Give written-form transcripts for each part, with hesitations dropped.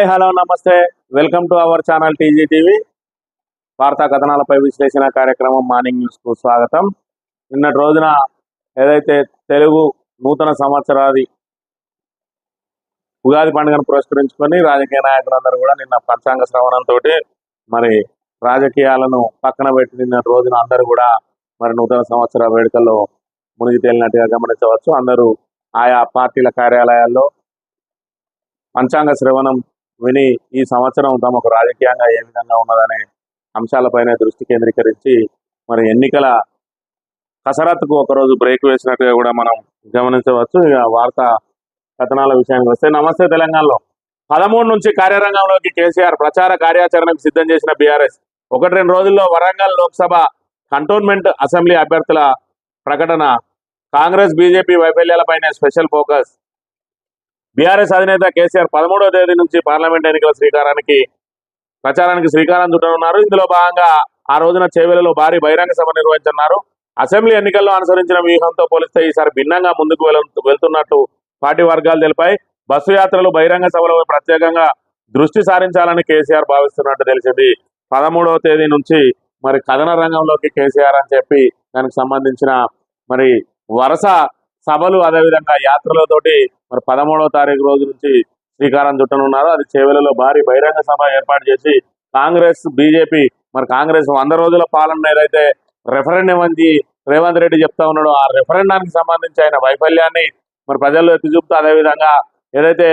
Hi hello నమస్తే welcome to our channel TG TV వార్తా కథనాలపై విశ్లేషణ కార్యక్రమం మార్నింగ్ న్యూస్ కు స్వాగతం. నిన్నటి రోజున ఏదైతే తెలుగు నూతన సంవత్సరాది ఉగాది పండుగను పురస్కరించుకొని రాజకీయ నాయకులందరూ కూడా నిన్న పంచాంగ శ్రవణంతో మరి రాజకీయాలను పక్కన పెట్టి నిన్నటి రోజున అందరూ కూడా మరి నూతన సంవత్సర వేడుకల్లో మునిగి తేలినట్టుగా గమనించవచ్చు. అందరూ ఆయా పార్టీల కార్యాలయాల్లో పంచాంగ శ్రవణం విని ఈ సంవత్సరం తమకు రాజకీయంగా ఏ విధంగా ఉన్నదనే అంశాలపైన దృష్టి కేంద్రీకరించి మరి ఎన్నికల కసరత్తుకు ఒకరోజు బ్రేక్ వేసినట్టుగా కూడా మనం గమనించవచ్చు. ఇక వార్తా కథనాల విషయానికి వస్తే, నమస్తే తెలంగాణలో 13 నుంచి కార్యరంగంలోకి కేసీఆర్ ప్రచార కార్యాచరణకు సిద్ధం చేసిన బీఆర్ఎస్ 1-2 రోజుల్లో వరంగల్ లోక్సభ కంటోన్మెంట్ అసెంబ్లీ అభ్యర్థుల ప్రకటన. కాంగ్రెస్ బీజేపీ వైఫల్యాలపైనే స్పెషల్ ఫోకస్. బీఆర్ఎస్ అధినేత కేసీఆర్ 13వ తేదీ నుంచి పార్లమెంట్ ఎన్నికల ప్రచారానికి శ్రీకారం చుట్టనున్నారు. ఇందులో భాగంగా ఆ రోజున చేవెలలో భారీ బహిరంగ సభ నిర్వహించనున్నారు. అసెంబ్లీ ఎన్నికల్లో అనుసరించిన వ్యూహంతో పోలిస్తే ఈసారి భిన్నంగా ముందుకు వెళ్తున్నట్టు పార్టీ వర్గాలు తెలిపాయి. బస్సు యాత్రలు, బహిరంగ సభలపై ప్రత్యేకంగా దృష్టి సారించాలని కేసీఆర్ భావిస్తున్నట్టు తెలిసింది. 13వ తేదీ నుంచి మరి కథన రంగంలోకి కేసీఆర్ అని చెప్పి దానికి సంబంధించిన మరి వరుస సభలు అదేవిధంగా యాత్రలతోటి మరి 13వ తారీఖు రోజు నుంచి శ్రీకారం చుట్టనున్నారు. అది చేవెలలో భారీ బహిరంగ సభ ఏర్పాటు చేసి కాంగ్రెస్ బీజేపీ మరి కాంగ్రెస్ 100 రోజుల పాలన ఏదైతే రెఫరెండం అని రేవంత్ రెడ్డి చెప్తా ఉన్నాడో ఆ రెఫరెండానికి సంబంధించి ఆయన వైఫల్యాన్ని మరి ప్రజల్లో ఎత్తి చూపుతూ, అదేవిధంగా ఏదైతే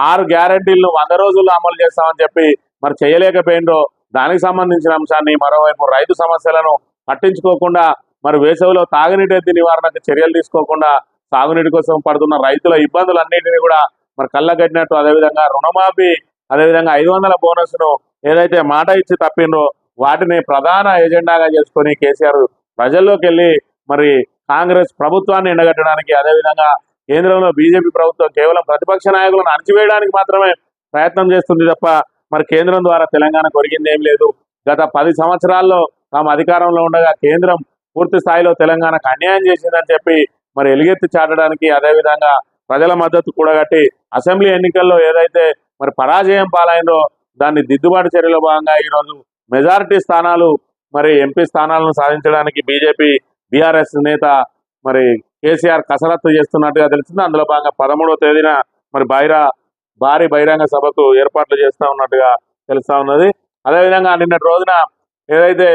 6 గ్యారంటీలను 100 రోజుల్లో అమలు చేస్తామని చెప్పి మరి చేయలేకపోయిందో దానికి సంబంధించిన అంశాన్ని, మరోవైపు రైతు సమస్యలను పట్టించుకోకుండా మరి వేసవిలో తాగునీటి ఎత్తి నివారణకు చర్యలు తీసుకోకుండా సాగునీటి కోసం పడుతున్న రైతుల ఇబ్బందులన్నింటినీ కూడా మరి కళ్ళగట్టినట్టు, అదేవిధంగా రుణమాఫీ, అదేవిధంగా 500 బోనస్ను ఏదైతే మాట ఇచ్చి తప్పిండ్రో వాటిని ప్రధాన ఎజెండాగా చేసుకొని కేసీఆర్ ప్రజల్లోకి వెళ్ళి మరి కాంగ్రెస్ ప్రభుత్వాన్ని ఎండగట్టడానికి, అదేవిధంగా కేంద్రంలో బీజేపీ ప్రభుత్వం కేవలం ప్రతిపక్ష నాయకులను అణచివేయడానికి మాత్రమే ప్రయత్నం చేస్తుంది తప్ప మరి కేంద్రం ద్వారా తెలంగాణకు ఒరిగింది ఏం లేదు. గత 10 సంవత్సరాల్లో తాము అధికారంలో ఉండగా కేంద్రం పూర్తి స్థాయిలో తెలంగాణకు అన్యాయం చేసిందని చెప్పి మరి ఎలుగెత్తి చాటడానికి, అదేవిధంగా ప్రజల మద్దతు కూడగట్టి అసెంబ్లీ ఎన్నికల్లో ఏదైతే మరి పరాజయం పాలైందో దాన్ని దిద్దుబాటు చర్యలో భాగంగా ఈరోజు మెజారిటీ స్థానాలు మరి ఎంపీ స్థానాలను సాధించడానికి బీజేపీ బీఆర్ఎస్ నేత మరి కేసీఆర్ కసరత్తు చేస్తున్నట్టుగా తెలిసింది. అందులో భాగంగా 13వ తేదీన మరి భారీ బహిరంగ సభకు ఏర్పాట్లు చేస్తూ ఉన్నట్టుగా తెలుస్తూ ఉన్నది. అదేవిధంగా నిన్నటి రోజున ఏదైతే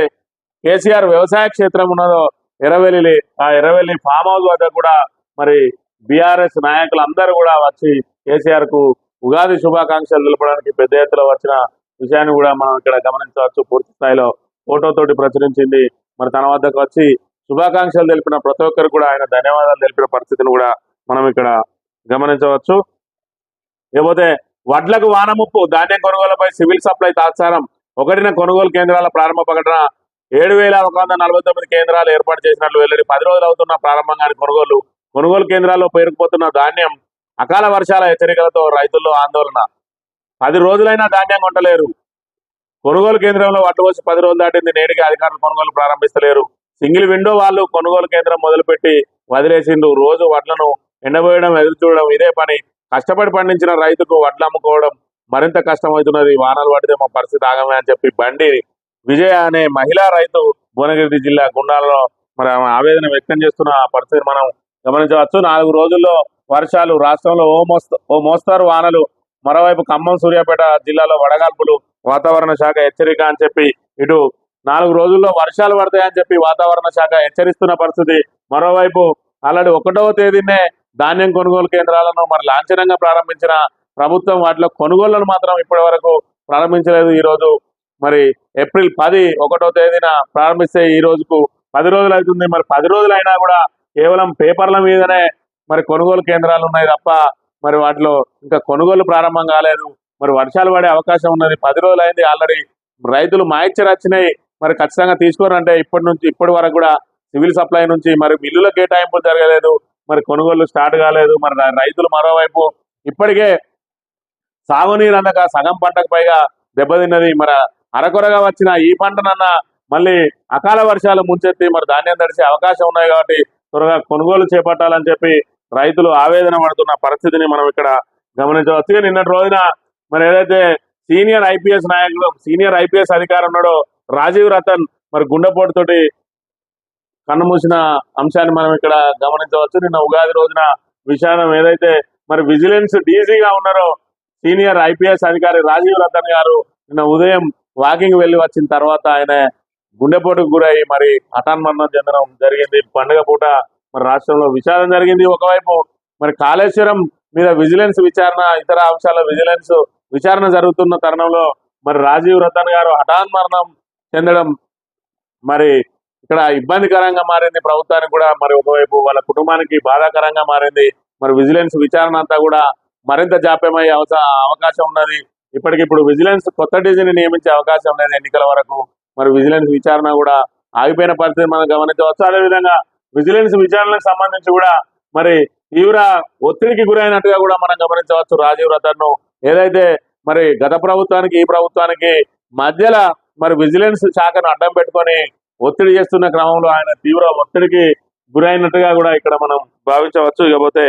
కేసీఆర్ వ్యవసాయ క్షేత్రం ఉన్నదో ఎర్రవెల్లి ఫామ్ హౌస్ వద్ద కూడా మరి బీఆర్ఎస్ నాయకులందరూ కూడా వచ్చి కేసీఆర్ కు ఉగాది శుభాకాంక్షలు తెలపడానికి పెద్ద ఎత్తున వచ్చిన విషయాన్ని కూడా మనం ఇక్కడ గమనించవచ్చు. పూర్తి స్థాయిలో ఫోటోతోటి ప్రచురించింది. మరి తన వద్దకు వచ్చి శుభాకాంక్షలు తెలిపిన ప్రతి ఒక్కరు కూడా ఆయన ధన్యవాదాలు తెలిపిన పరిస్థితిని కూడా మనం ఇక్కడ గమనించవచ్చు. లేకపోతే వడ్లకు వానముప్పు, ధాన్యం కొనుగోలుపై సివిల్ సప్లై తాత్సారం. 1న కొనుగోలు కేంద్రాల ప్రారంభ ప్రకటన. 7,149 కేంద్రాలు ఏర్పాటు చేసినట్లు వెల్లడి. 10 రోజులు అవుతున్న ప్రారంభంగాని కొనుగోలు కేంద్రాల్లో పేరుకుపోతున్న ధాన్యం. అకాల వర్షాల హెచ్చరికలతో రైతుల్లో ఆందోళన. 10 రోజులైనా ధాన్యం కొంటలేరు. కొనుగోలు కేంద్రంలో వడ్లు వచ్చి 10 రోజులు దాటింది. నేటికి అధికారులు కొనుగోలు ప్రారంభిస్తలేరు. సింగిల్ విండో వాళ్ళు కొనుగోలు కేంద్రం మొదలుపెట్టి వదిలేసిండు. రోజు వడ్లను ఎండబోయడం, ఎదురు చూడడం ఇదే పని. కష్టపడి పండించిన రైతుకు వడ్లు అమ్ముకోవడం మరింత కష్టమవుతున్నది. వానలు పడితే మా పరిస్థితి ఆగమే అని చెప్పి బండి విజయ అనే మహిళా రైతు భువనగిరి జిల్లా గుండాలలో మరి ఆవేదన వ్యక్తం చేస్తున్న పరిస్థితిని మనం గమనించవచ్చు. 4 రోజుల్లో వర్షాలు, రాష్ట్రంలో ఓ మోస్తారు వానలు. మరోవైపు ఖమ్మం, సూర్యాపేట జిల్లాలో వడగాల్పులు. వాతావరణ శాఖ హెచ్చరిక అని చెప్పి ఇటు 4 రోజుల్లో వర్షాలు పడతాయని చెప్పి వాతావరణ శాఖ హెచ్చరిస్తున్న పరిస్థితి. మరోవైపు ఆల్రెడీ 1వ తేదీనే ధాన్యం కొనుగోలు కేంద్రాలను మరి లాంఛనంగా ప్రారంభించిన ప్రభుత్వం వాటిలో కొనుగోళ్లను మాత్రం ఇప్పటి వరకు ప్రారంభించలేదు. ఈరోజు మరి ఏప్రిల్ 10 1వ తేదీన ప్రారంభిస్తే ఈ రోజుకు 10 రోజులు అవుతుంది. మరి 10 రోజులైనా కూడా కేవలం పేపర్ల మీదనే మరి కొనుగోలు కేంద్రాలు ఉన్నాయి తప్ప మరి వాటిలో ఇంకా కొనుగోలు ప్రారంభం కాలేదు. మరి వర్షాలు పడే అవకాశం ఉన్నది. 10 రోజులు అయింది ఆల్రెడీ. రైతులు మాయిచ్చర్ వచ్చినాయి మరి ఖచ్చితంగా తీసుకోరంటే ఇప్పటి వరకు కూడా సివిల్ సప్లై నుంచి మరి మిల్లుల కేటాయింపులు జరగలేదు. మరి కొనుగోలు స్టార్ట్ కాలేదు. మరి రైతులు మరోవైపు ఇప్పటికే సాగునీరు అందక సగం పంటకు పైగా దెబ్బతిన్నది. మరి అరకొరగా వచ్చిన ఈ పంటనన్నా మళ్ళీ అకాల వర్షాలు ముంచెత్తి మరి ధాన్యం తడిసే అవకాశం ఉన్నాయి కాబట్టి త్వరగా కొనుగోలు చేపట్టాలని చెప్పి రైతులు ఆవేదన పడుతున్న పరిస్థితిని మనం ఇక్కడ గమనించవచ్చు. నిన్నటి రోజున మరి ఏదైతే సీనియర్ ఐపీఎస్ నాయకుడు సీనియర్ ఐపీఎస్ అధికారి ఉన్నాడో రాజీవ్ రతన్ మరి గుండెపోటుతోటి కన్నుమూసిన అంశాన్ని మనం ఇక్కడ గమనించవచ్చు. నిన్న ఉగాది రోజున విషాదం ఏదైతే మరి విజిలెన్స్ డీజీగా ఉన్నారో సీనియర్ ఐపీఎస్ అధికారి రాజీవ్ రతన్ గారు నిన్న ఉదయం వాకింగ్ వెళ్ళి వచ్చిన తర్వాత ఆయన గుండెపోటుకు గురై మరి హఠాన్మరణం చెందడం జరిగింది. పండుగ పూట మరి రాష్ట్రంలో విషాదం జరిగింది. ఒకవైపు మరి కాళేశ్వరం మీద విజిలెన్స్ విచారణ, ఇతర అంశాల విజిలెన్స్ విచారణ జరుగుతున్న తరుణంలో మరి రాజీవ్ రతన్ గారు హఠాన్మరణం చెందడం మరి ఇక్కడ ఇబ్బందికరంగా మారింది ప్రభుత్వానికి కూడా. మరి ఒకవైపు వాళ్ళ కుటుంబానికి బాధాకరంగా మారింది. మరి విజిలెన్స్ విచారణ అంతా కూడా మరింత జాప్యమయ్యే అవకాశం ఉన్నది. ఇప్పటికిప్పుడు విజిలెన్స్ కొత్త డీజీని నియమించే అవకాశం లేదు ఎన్నికల వరకు. మరి విజిలెన్స్ విచారణ కూడా ఆగిపోయిన పరిస్థితి మనం గమనించవచ్చు. అదేవిధంగా విజిలెన్స్ విచారణకు సంబంధించి కూడా మరి తీవ్ర ఒత్తిడికి గురైనట్టుగా కూడా మనం గమనించవచ్చు. రాజీవ్ రతన్ ఏదైతే మరి గత ప్రభుత్వానికి ఈ ప్రభుత్వానికి మధ్యలో మరి విజిలెన్స్ శాఖను అడ్డం పెట్టుకొని ఒత్తిడి చేస్తున్న క్రమంలో ఆయన తీవ్ర ఒత్తిడికి గురైనట్టుగా కూడా ఇక్కడ మనం భావించవచ్చు. ఇకపోతే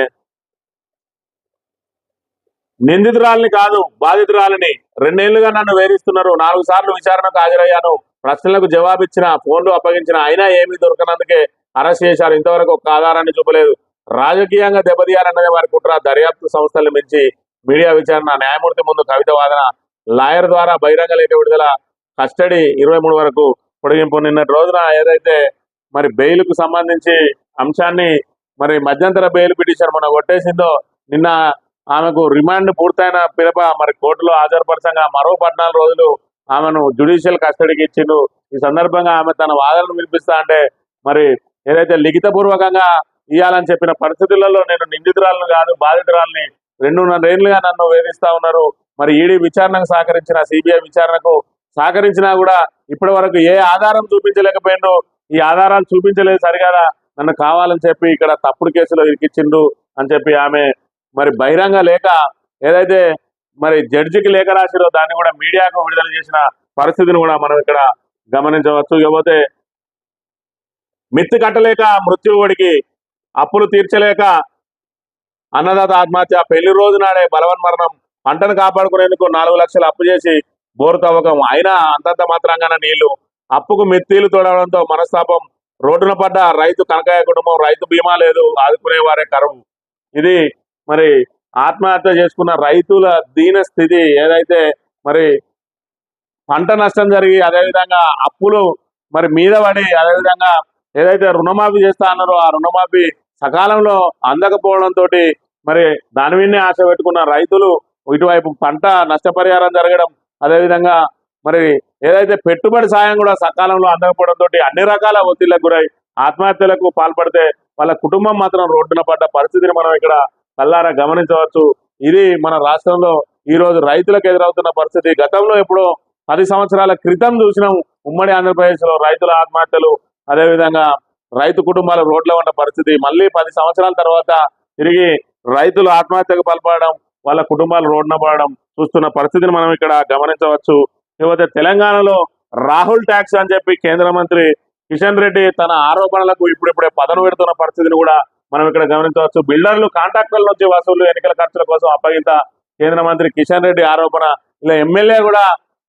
నిందితురాలని కాదు బాధితురాలని 2 ఏళ్లుగా నన్ను వేధిస్తున్నారు. 4 సార్లు విచారణకు హాజరయ్యాను. ప్రశ్నలకు జవాబిచ్చిన, ఫోన్లు అప్పగించిన, అయినా ఏమీ దొరకనందుకే అరెస్ట్ చేశారు. ఇంతవరకు ఒక ఆధారాన్ని చూపలేదు. రాజకీయంగా దెబ్బతీయాలన్నదే వారి కుట్ర. దర్యాప్తు సంస్థలు మించి మీడియా విచారణ, న్యాయమూర్తి ముందు కవిత వాదన, లాయర్ ద్వారా బహిరంగ లేఖ విడుదల, కస్టడీ 23 వరకు పొడిగింపు. నిన్నటి రోజున ఏదైతే మరి బెయిల్కు సంబంధించి అంశాన్ని మరి మధ్యంతర బెయిల్ పిటిషన్ మనం కొట్టేసిందో నిన్న ఆమెకు రిమాండ్ పూర్తయిన పిదప మరి కోర్టులో హాజరుపరచంగా మరో 14 రోజులు ఆమెను జ్యుడిషియల్ కస్టడీకి ఇచ్చిండు. ఈ సందర్భంగా ఆమె తన వాదనను వినిపిస్తా అంటే మరి ఏదైతే లిఖితపూర్వకంగా ఇవ్వాలని చెప్పిన పరిస్థితులలో నేను నిందితురాలను కాదు బాధితురాలని 2.5 ఏళ్లుగా నన్ను వేధిస్తా ఉన్నారు. మరి ఈడీ విచారణకు సహకరించిన, సిబిఐ విచారణకు సహకరించినా కూడా ఇప్పటి వరకు ఏ ఆధారం చూపించలేకపోయిండు. ఈ ఆధారాలు చూపించలేదు సరిగా, నన్ను కావాలని చెప్పి ఇక్కడ తప్పుడు కేసులో ఇరికిచ్చిండు అని చెప్పి ఆమె మరి బహిరంగ లేఖ ఏదైతే మరి జడ్జికి లేఖ రాసిరో దాన్ని కూడా మీడియాకు విడుదల చేసిన పరిస్థితిని కూడా మనం ఇక్కడ గమనించవచ్చు. ఇకపోతే మిత్తి కట్టలేక మృత్యువుడికి, అప్పులు తీర్చలేక అన్నదాత ఆత్మహత్య, పెళ్లి రోజు నాడే బలవన్మరణం, పంటను కాపాడుకునేందుకు 4 లక్షలు అప్పు చేసి బోరు తవ్వకం, అయినా అంతంత మాత్రంగానే నీళ్లు, అప్పుకు మిత్తీలు తోడవడంతో మనస్తాపం, రోడ్డున పడ్డ రైతు కనకయ్య కుటుంబం, రైతు బీమా లేదు, ఆదుకునేవారే కరువు. ఇది మరి ఆత్మహత్య చేసుకున్న రైతుల దీన స్థితి. ఏదైతే మరి పంట నష్టం జరిగి అదేవిధంగా అప్పులు మరి మీద పడి అదేవిధంగా ఏదైతే రుణమాఫీ చేస్తా అన్నారో ఆ రుణమాఫీ సకాలంలో అందకపోవడంతో మరి దాని మీదనే ఆశ పెట్టుకున్న రైతులు ఇటువైపు పంట నష్టపరిహారం జరగడం, అదేవిధంగా మరి ఏదైతే పెట్టుబడి సాయం కూడా సకాలంలో అందకపోవడంతో అన్ని రకాల ఒత్తిళ్లకు గురై ఆత్మహత్యలకు పాల్పడితే వాళ్ళ కుటుంబం మాత్రం రోడ్డున పడ్డ పరిస్థితిని మనం ఇక్కడ కల్లారా గమనించవచ్చు. ఇది మన రాష్ట్రంలో ఈ రోజు రైతులకు ఎదురవుతున్న పరిస్థితి. గతంలో ఎప్పుడో 10 సంవత్సరాల క్రితం చూసినాం ఉమ్మడి ఆంధ్రప్రదేశ్ లో రైతుల ఆత్మహత్యలు, అదేవిధంగా రైతు కుటుంబాలు రోడ్ల ఉన్న పరిస్థితి. మళ్ళీ 10 సంవత్సరాల తర్వాత తిరిగి రైతులు ఆత్మహత్యకు పాల్పడడం, వాళ్ళ కుటుంబాలు రోడ్డున పడడం చూస్తున్న పరిస్థితిని మనం ఇక్కడ గమనించవచ్చు. ఇకపోతే తెలంగాణలో రాహుల్ ట్యాక్స్ అని చెప్పి కేంద్ర మంత్రి కిషన్ రెడ్డి తన ఆరోపణలకు ఇప్పుడిప్పుడే పదను పెడుతున్న పరిస్థితిని కూడా మనం ఇక్కడ గమనించవచ్చు. బిల్డర్లు కాంట్రాక్టర్ల నుంచి వసూలు, ఎన్నికల ఖర్చుల కోసం అప్పగింత కేంద్ర మంత్రి కిషన్ రెడ్డి ఆరోపణ. ఇలా ఎమ్మెల్యే కూడా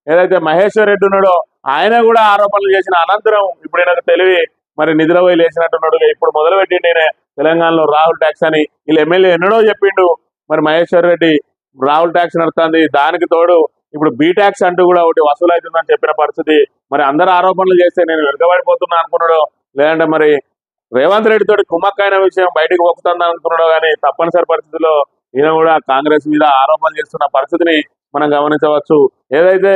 ఏదైతే మహేశ్వర్ రెడ్డి ఉన్నాడో ఆయన కూడా ఆరోపణలు చేసిన అనంతరం ఇప్పుడు ఈయనకు తెలివి మరి నిధుల పోయి లేచినట్టున్నాడు. ఇప్పుడు మొదలుపెట్టిండు ఈయన తెలంగాణలో రాహుల్ ట్యాక్స్ అని. వీళ్ళు ఎమ్మెల్యే ఎన్నడో చెప్పిండు మరి మహేశ్వర్ రెడ్డి రాహుల్ ట్యాక్స్ నడుస్తుంది. దానికి తోడు ఇప్పుడు బీ ట్యాక్స్ అంటూ కూడా ఒకటి వసూలు అవుతుందని చెప్పిన పరిస్థితి. మరి అందరు ఆరోపణలు చేస్తే నేను వెనుకబడిపోతున్నా అనుకున్నాడు, లేదంటే మరి రేవంత్ రెడ్డి తోటి కుమ్మక్కైన విషయం బయటకు పోతుందని అనుకున్నాడు. కానీ తప్పనిసరి పరిస్థితుల్లో ఈయన కూడా కాంగ్రెస్ మీద ఆరోపణలు చేస్తున్న పరిస్థితిని మనం గమనించవచ్చు. ఏదైతే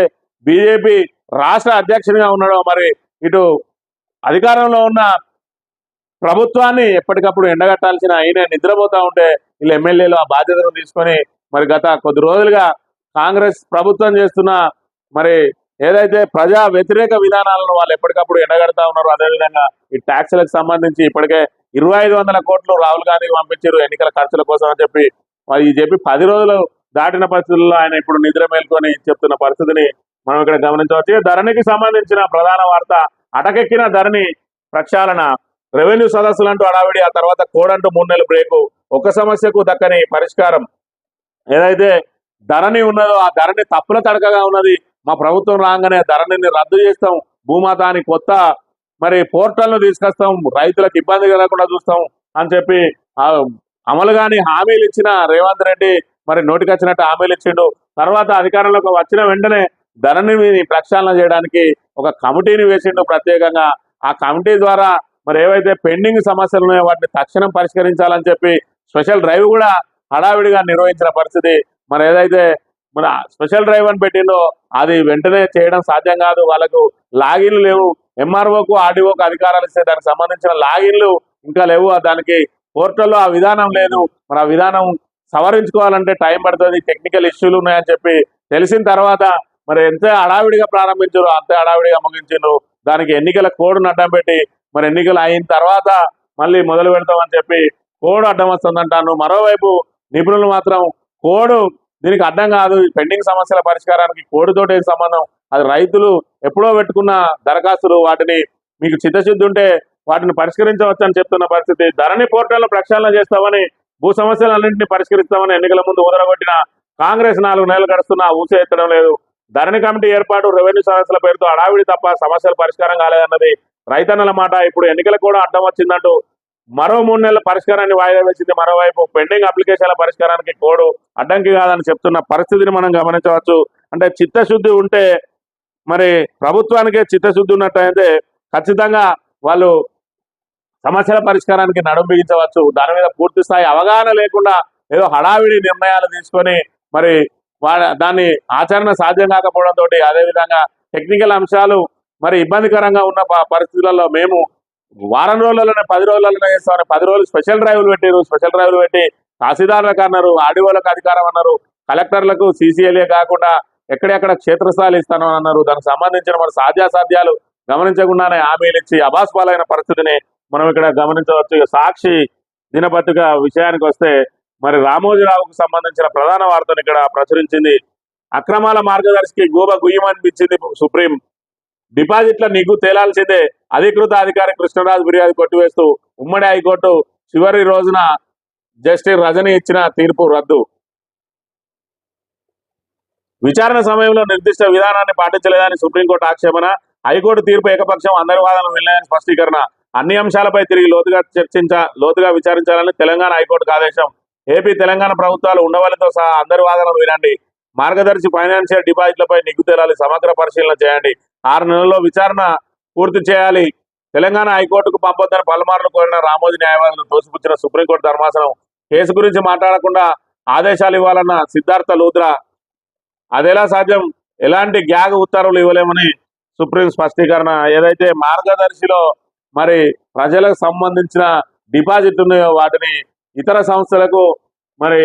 బీజేపీ రాష్ట్ర అధ్యక్షునిగా ఉన్నాడో మరి ఇటు అధికారంలో ఉన్న ప్రభుత్వాన్ని ఎప్పటికప్పుడు ఎండగట్టాల్సిన ఆయన నిద్రపోతా ఉంటే వీళ్ళు ఎమ్మెల్యేలు ఆ బాధ్యతను తీసుకొని మరి గత కొద్ది రోజులుగా కాంగ్రెస్ ప్రభుత్వం చేస్తున్న మరి ఏదైతే ప్రజా వ్యతిరేక విధానాలను వాళ్ళు ఎప్పటికప్పుడు ఎండగడతా ఉన్నారు. అదేవిధంగా ఈ ట్యాక్సులకు సంబంధించి ఇప్పటికే 2500 కోట్లు రాహుల్ గాంధీకి పంపించారు ఎన్నికల ఖర్చుల కోసం అని చెప్పి మరి చెప్పి 10 రోజులు దాటిన పరిస్థితుల్లో ఆయన ఇప్పుడు నిద్ర మేల్కొని చెప్తున్న పరిస్థితిని మనం ఇక్కడ గమనించవచ్చు. ధరణికి సంబంధించిన ప్రధాన వార్త, అటకెక్కిన ధరణి ప్రక్షాళన, రెవెన్యూ సదస్సులంటూ అడావిడి, ఆ తర్వాత కోడంటూ 3 నెలలు బ్రేకు, ఒక సమస్యకు దక్కని పరిష్కారం. ఏదైతే ధరణి ఉన్నదో ఆ ధరణి తప్పుల తడకగా ఉన్నది. మా ప్రభుత్వం రాగానే ధరణిని రద్దు చేస్తాం, భూమాత అని కొత్త మరి పోర్టల్ను తీసుకొస్తాం, రైతులకు ఇబ్బంది కలగకుండా చూస్తాం అని చెప్పి అమలు కాని హామీలు ఇచ్చిన రేవంత్ రెడ్డి మరి నోటికొచ్చినట్టు హామీలు ఇచ్చిండు. తర్వాత అధికారంలోకి వచ్చిన వెంటనే ధరణిని ప్రక్షాళన చేయడానికి ఒక కమిటీని వేసిండు ప్రత్యేకంగా. ఆ కమిటీ ద్వారా మరి ఏవైతే పెండింగ్ సమస్యలు ఉన్నాయో వాటిని తక్షణం పరిష్కరించాలని చెప్పి స్పెషల్ డ్రైవ్ కూడా హడావిడిగా నిర్వహించిన పరిస్థితి. మరి ఏదైతే మన స్పెషల్ డ్రైవ్ అని పెట్టిండో అది వెంటనే చేయడం సాధ్యం కాదు. వాళ్ళకు లాగిన్లు లేవు. ఎంఆర్ఓకు ఆర్డీఓకు అధికారాలు ఇస్తే దానికి సంబంధించిన లాగిన్లు ఇంకా లేవు. దానికి పోర్టల్లో ఆ విధానం లేదు. మరి ఆ విధానం సవరించుకోవాలంటే టైం పడుతుంది, టెక్నికల్ ఇష్యూలు ఉన్నాయని చెప్పి తెలిసిన తర్వాత మరి ఎంత హడావిడిగా ప్రారంభించారో అంతే హడావిడిగా ముగించారు. దానికి ఎన్నికల కోడ్ను అడ్డం పెట్టి మరి ఎన్నికలు అయిన తర్వాత మళ్ళీ మొదలు పెడతామని చెప్పి కోడ్ అడ్డం వస్తుందంటాను. మరోవైపు నిపుణులు మాత్రం కోడ్ దీనికి అడ్డం కాదు, పెండింగ్ సమస్యల పరిష్కారానికి కోడ్తోటి ఏం సంబంధం, అది రైతులు ఎప్పుడో పెట్టుకున్న దరఖాస్తులు, వాటిని మీకు చిత్తశుద్ధి ఉంటే వాటిని పరిష్కరించవచ్చు అని చెప్తున్న పరిస్థితి. ధరణి పోర్టల్లో ప్రక్షాళన చేస్తామని, భూ సమస్యలన్నింటినీ పరిష్కరిస్తామని ఎన్నికల ముందు ఊదరగొట్టిన కాంగ్రెస్ 4 నెలలు గడుస్తున్నా ఊసే ఎత్తడం లేదు. ధరణి కమిటీ ఏర్పాటు, రెవెన్యూ సమస్యల పేరుతో అడావిడి తప్ప సమస్యలు పరిష్కారం కాలేదన్నది రైతన్నల మాట. ఇప్పుడు ఎన్నికలకు కూడా అడ్డం వచ్చిందంటూ మరో 3 నెలల పరిష్కారాన్ని వాయిదా వేసింది. మరోవైపు పెండింగ్ అప్లికేషన్ల పరిష్కారానికి కోడ్ అడ్డంకి కాదని చెప్తున్న పరిస్థితిని మనం గమనించవచ్చు. అంటే చిత్తశుద్ధి ఉంటే, మరి ప్రభుత్వానికే చిత్తశుద్ధి ఉన్నట్టయితే ఖచ్చితంగా వాళ్ళు సమస్యల పరిష్కారానికి నడుం బిగించవచ్చు. దాని మీద పూర్తి స్థాయి అవగాహన లేకుండా ఏదో హడావిడి నిర్ణయాలు తీసుకొని మరి దాన్ని ఆచరణ సాధ్యం కాకపోవడంతో, అదేవిధంగా టెక్నికల్ అంశాలు మరి ఇబ్బందికరంగా ఉన్న పరిస్థితులలో మేము వారం రోజులలోనే 10 రోజులలోనే చేస్తామని 10 రోజులు స్పెషల్ డ్రైవ్లు పెట్టారు. స్పెషల్ డ్రైవ్లు పెట్టి తహసీల్దార్లకు అన్నారు, ఆర్డీఓలకు అధికారం అన్నారు, కలెక్టర్లకు సీసీఎల్ఏ కాకుండా ఎక్కడెక్కడ క్షేత్రస్థాయిలు ఇస్తాను అన్నారు. దానికి సంబంధించిన మరి సాధ్యాసాధ్యాలు గమనించకుండానే హామీలు ఇచ్చి అబాస్పాలైన పరిస్థితిని మనం ఇక్కడ గమనించవచ్చు. సాక్షి దినపత్రిక విషయానికి వస్తే మరి రామోజీరావుకు సంబంధించిన ప్రధాన వార్తను ఇక్కడ ప్రచురించింది. అక్రమాల మార్గదర్శికి గోబ గుయ్యమనిపించింది సుప్రీం. డిపాజిట్ల నిగ్గు తేలాల్సిందే, అధికృత అధికారి కృష్ణరాజు ఫిర్యాదు కొట్టివేస్తూ ఉమ్మడి హైకోర్టు చివరి రోజున జస్టిస్ రజనీ ఇచ్చిన తీర్పు రద్దు. విచారణ సమయంలో నిర్దిష్ట విధానాన్ని పాటించలేదని సుప్రీంకోర్టు ఆక్షేపణ. హైకోర్టు తీర్పు ఏకపక్షం, అందరి వాదనలు వినలేదని స్పష్టీకరణ. అన్ని అంశాలపై తిరిగి లోతుగా విచారించాలని తెలంగాణ హైకోర్టుకు ఆదేశం. ఏపీ తెలంగాణ ప్రభుత్వాలు ఉండవల్లితో సహా అందరి వాదనలు వినండి. మార్గదర్శి ఫైనాన్షియల్ డిపాజిట్లపై నిగ్గు తేలాలి, సమగ్ర పరిశీలన చేయండి. 6 నెలల్లో విచారణ పూర్తి చేయాలి. తెలంగాణ హైకోర్టుకు పంపొద్దని పలుమార్లు కోరిన రామోజీ న్యాయవాదులు తోసిపుచ్చిన సుప్రీంకోర్టు ధర్మాసనం కేసు గురించి మాట్లాడకుండా ఆదేశాలు ఇవ్వాలన్న సిద్ధార్థ లూత్రా. అదెలా సాధ్యం, ఎలాంటి గ్యాగ్ ఉత్తర్వులు ఇవ్వలేమని సుప్రీం స్పష్టీకరణ. ఏదైతే మార్గదర్శిలో మరి ప్రజలకు సంబంధించిన డిపాజిట్ ఉన్నాయో వాటిని ఇతర సంస్థలకు మరి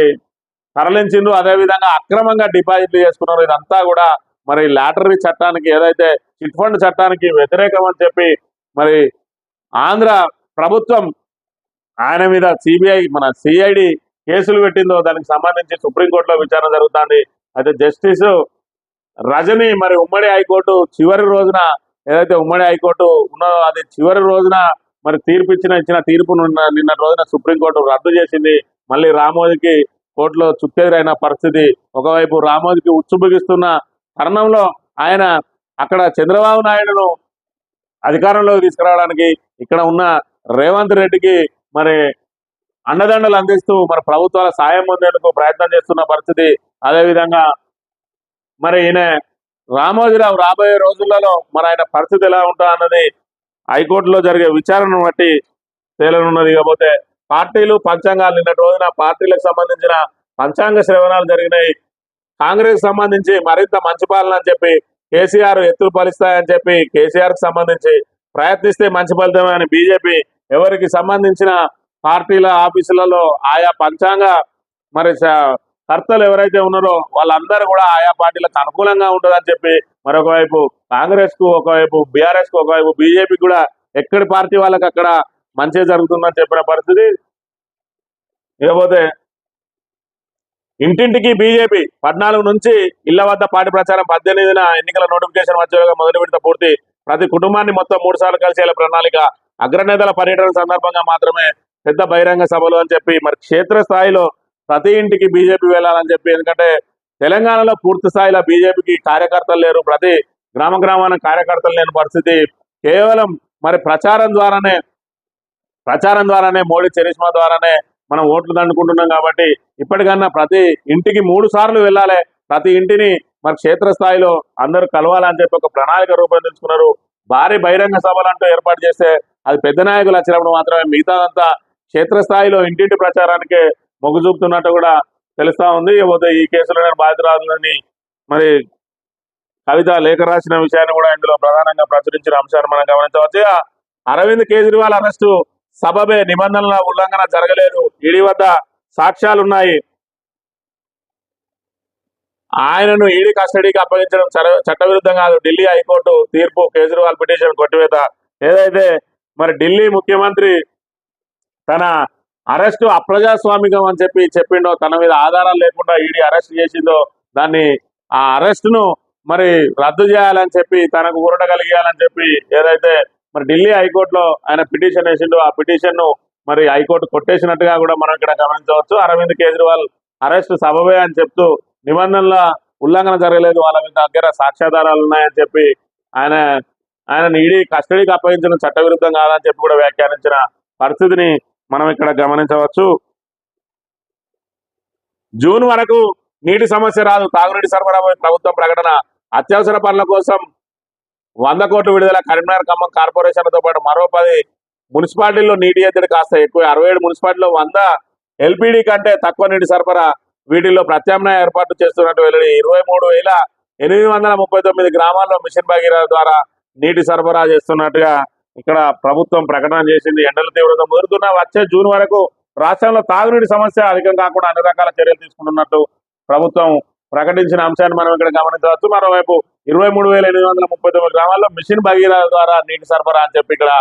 తరలించిండ్రు, అదేవిధంగా అక్రమంగా డిపాజిట్లు చేసుకున్నారు. ఇదంతా కూడా మరి లాటరీ చట్టానికి, ఏదైతే చిట్ ఫండ్ చట్టానికి వ్యతిరేకం అని చెప్పి మరి ఆంధ్ర ప్రభుత్వం ఆయన మీద సిఐడి కేసులు పెట్టిందో దానికి సంబంధించి సుప్రీంకోర్టులో విచారణ జరుగుతుంది. అయితే జస్టిస్ రజనీ మరి ఉమ్మడి హైకోర్టు చివరి రోజున, ఏదైతే ఉమ్మడి హైకోర్టు ఉన్నదో అది చివరి రోజున మరి ఇచ్చిన తీర్పు నిన్నటి రోజున సుప్రీంకోర్టు రద్దు చేసింది. మళ్ళీ రామోజీకి కోర్టులో చుక్కెదురైన పరిస్థితి. ఒకవైపు రామోజీకి ఉచ్చు బిగిస్తున్న తరుణంలో ఆయన అక్కడ చంద్రబాబు నాయుడును అధికారంలోకి తీసుకురావడానికి ఇక్కడ ఉన్న రేవంత్ రెడ్డికి మరి అండదండలు అందిస్తూ మరి ప్రభుత్వాల సాయం పొందేందుకు ప్రయత్నం చేస్తున్న పరిస్థితి. అదేవిధంగా మరి ఈయన రామోజీరావు రాబోయే రోజులలో మరి ఆయన పరిస్థితి ఎలా ఉంటుందో అన్నది హైకోర్టులో జరిగే విచారణను బట్టి తేలనున్నది. కాకపోతే పార్టీలు పంచాంగాలు, నిన్నటి రోజున పార్టీలకు సంబంధించిన పంచాంగ శ్రవణాలు జరిగినాయి. కాంగ్రెస్ సంబంధించి మరింత మంచి పాలన అని చెప్పి, కేసీఆర్ ఎత్తులు ఫలిస్తాయని చెప్పి కేసీఆర్కి సంబంధించి ప్రయత్నిస్తే మంచి ఫలితమే అని బీజేపీ, ఎవరికి సంబంధించిన పార్టీల ఆఫీసులలో ఆయా పంచాంగ మరి కర్తలు ఎవరైతే ఉన్నారో వాళ్ళందరూ కూడా ఆయా పార్టీలకు అనుకూలంగా ఉంటుందని చెప్పి మరొక వైపు కాంగ్రెస్ కు, ఒకవైపు బీఆర్ఎస్ కు, ఒకవైపు బీజేపీ కూడా ఎక్కడి పార్టీ వాళ్ళకి అక్కడ మంచి జరుగుతుందని చెప్పిన పరిస్థితి. ఇకపోతే ఇంటింటికి బీజేపీ 14 నుంచి ఇళ్ల వద్ద పార్టీ ప్రచారం, 18న ఎన్నికల నోటిఫికేషన్ వచ్చేలాగా మొదటి విడత పూర్తి. ప్రతి కుటుంబాన్ని మొత్తం 3 సార్లు కలిసేలా ప్రణాళిక. అగ్రనేతల పర్యటన సందర్భంగా మాత్రమే పెద్ద బహిరంగ సభలు అని చెప్పి మరి క్షేత్రస్థాయిలో ప్రతి ఇంటికి బీజేపీ వెళ్ళాలని చెప్పి, ఎందుకంటే తెలంగాణలో పూర్తి స్థాయిలో బీజేపీకి కార్యకర్తలు లేరు, ప్రతి గ్రామాన కార్యకర్తలు లేని పరిస్థితి. కేవలం మరి ప్రచారం ద్వారానే మోడీ చరిష్మా ద్వారానే మనం ఓట్లు దండుకుంటున్నాం. కాబట్టి ఇప్పటికన్నా ప్రతి ఇంటికి 3 సార్లు వెళ్ళాలి, ప్రతి ఇంటిని మరి క్షేత్రస్థాయిలో అందరూ కలవాలని చెప్పి ఒక ప్రణాళిక రూపొందించుకున్నారు. భారీ బహిరంగ సభలు అంటూ ఏర్పాటు చేస్తే అది పెద్ద నాయకులు వచ్చినప్పుడు మాత్రమే, మిగతాదంతా క్షేత్రస్థాయిలో ఇంటింటి ప్రచారానికి మొగ్గు చూపుతున్నట్టు కూడా తెలుస్తా ఉంది. ఇకపోతే ఈ కేసులో బాధితురాలని మరి కవిత లేఖ రాసిన విషయాన్ని కూడా ఇందులో ప్రధానంగా ప్రచురించిన అంశాన్ని మనం గమనించవచ్చు. అరవింద్ కేజ్రీవాల్ అరెస్టు సబబే, నిబంధనల ఉల్లంఘన జరగలేదు, ఈడీ వద్ద సాక్ష్యాలున్నాయి, ఆయనను ఈడీ కస్టడీకి అప్పగించడం చట్టవిరుద్ధం కాదు, ఢిల్లీ హైకోర్టు తీర్పు, కేజ్రీవాల్ పిటిషన్ కొట్టివేత. ఏదైతే మరి ఢిల్లీ ముఖ్యమంత్రి తన అరెస్టు అప్రజాస్వామికం అని చెప్పిండో, తన మీద ఆధారాలు లేకుండా ఈడీ అరెస్ట్ చేసిందో, దాన్ని ఆ అరెస్టును మరి రద్దు చేయాలని చెప్పి, తనకు ఊరట కలిగేయాలని చెప్పి ఏదైతే మరి ఢిల్లీ హైకోర్టులో ఆయన పిటిషన్ వేసిండో, ఆ పిటిషన్ ను మరి హైకోర్టు కొట్టేసినట్టుగా కూడా మనం ఇక్కడ గమనించవచ్చు. అరవింద్ కేజ్రీవాల్ అరెస్టు సబబే అని చెప్తూ, నిబంధనల ఉల్లంఘన జరగలేదు, వాళ్ళ దగ్గర సాక్ష్యాధారాలు ఉన్నాయని చెప్పి ఆయనను ఈడీ కస్టడీకి అప్పగించడం చట్టవిరుద్ధం కాదని చెప్పి కూడా వ్యాఖ్యానించిన పరిస్థితిని మనం ఇక్కడ గమనించవచ్చు. జూన్ వరకు నీటి సమస్య రాదు, తాగునీటి సరఫరాపై ప్రభుత్వం ప్రకటన, అత్యవసర పనుల కోసం 100 కోట్లు విడుదల, కరీంనగర్ ఖమ్మం కార్పొరేషన్లతో పాటు మరో 10 మున్సిపాలిటీల్లో నీటి ఎద్దడి కాస్త ఎక్కువ, 67 మున్సిపాలిటీలో 100 ఎల్పీడీ కంటే తక్కువ నీటి సరఫరా, వీటిల్లో ప్రత్యామ్నాయ ఏర్పాటు చేస్తున్నట్టు వెల్లడి. 23,839 గ్రామాల్లో మిషన్ భగీరథ ద్వారా నీటి సరఫరా చేస్తున్నట్టుగా ఇక్కడ ప్రభుత్వం ప్రకటన చేసింది. ఎండల తీవ్రత ముదురుతున్న వచ్చే జూన్ వరకు రాష్ట్రంలో తాగునీటి సమస్య అధికం కాకుండా అన్ని రకాల చర్యలు తీసుకుంటున్నట్టు ప్రభుత్వం ప్రకటించిన అంశాన్ని మనం ఇక్కడ గమనించవచ్చు. మరోవైపు 23,839 గ్రామాల్లో మిషన్ భగీరథ ద్వారా నీటి సరఫరా అని చెప్పి ఇక్కడ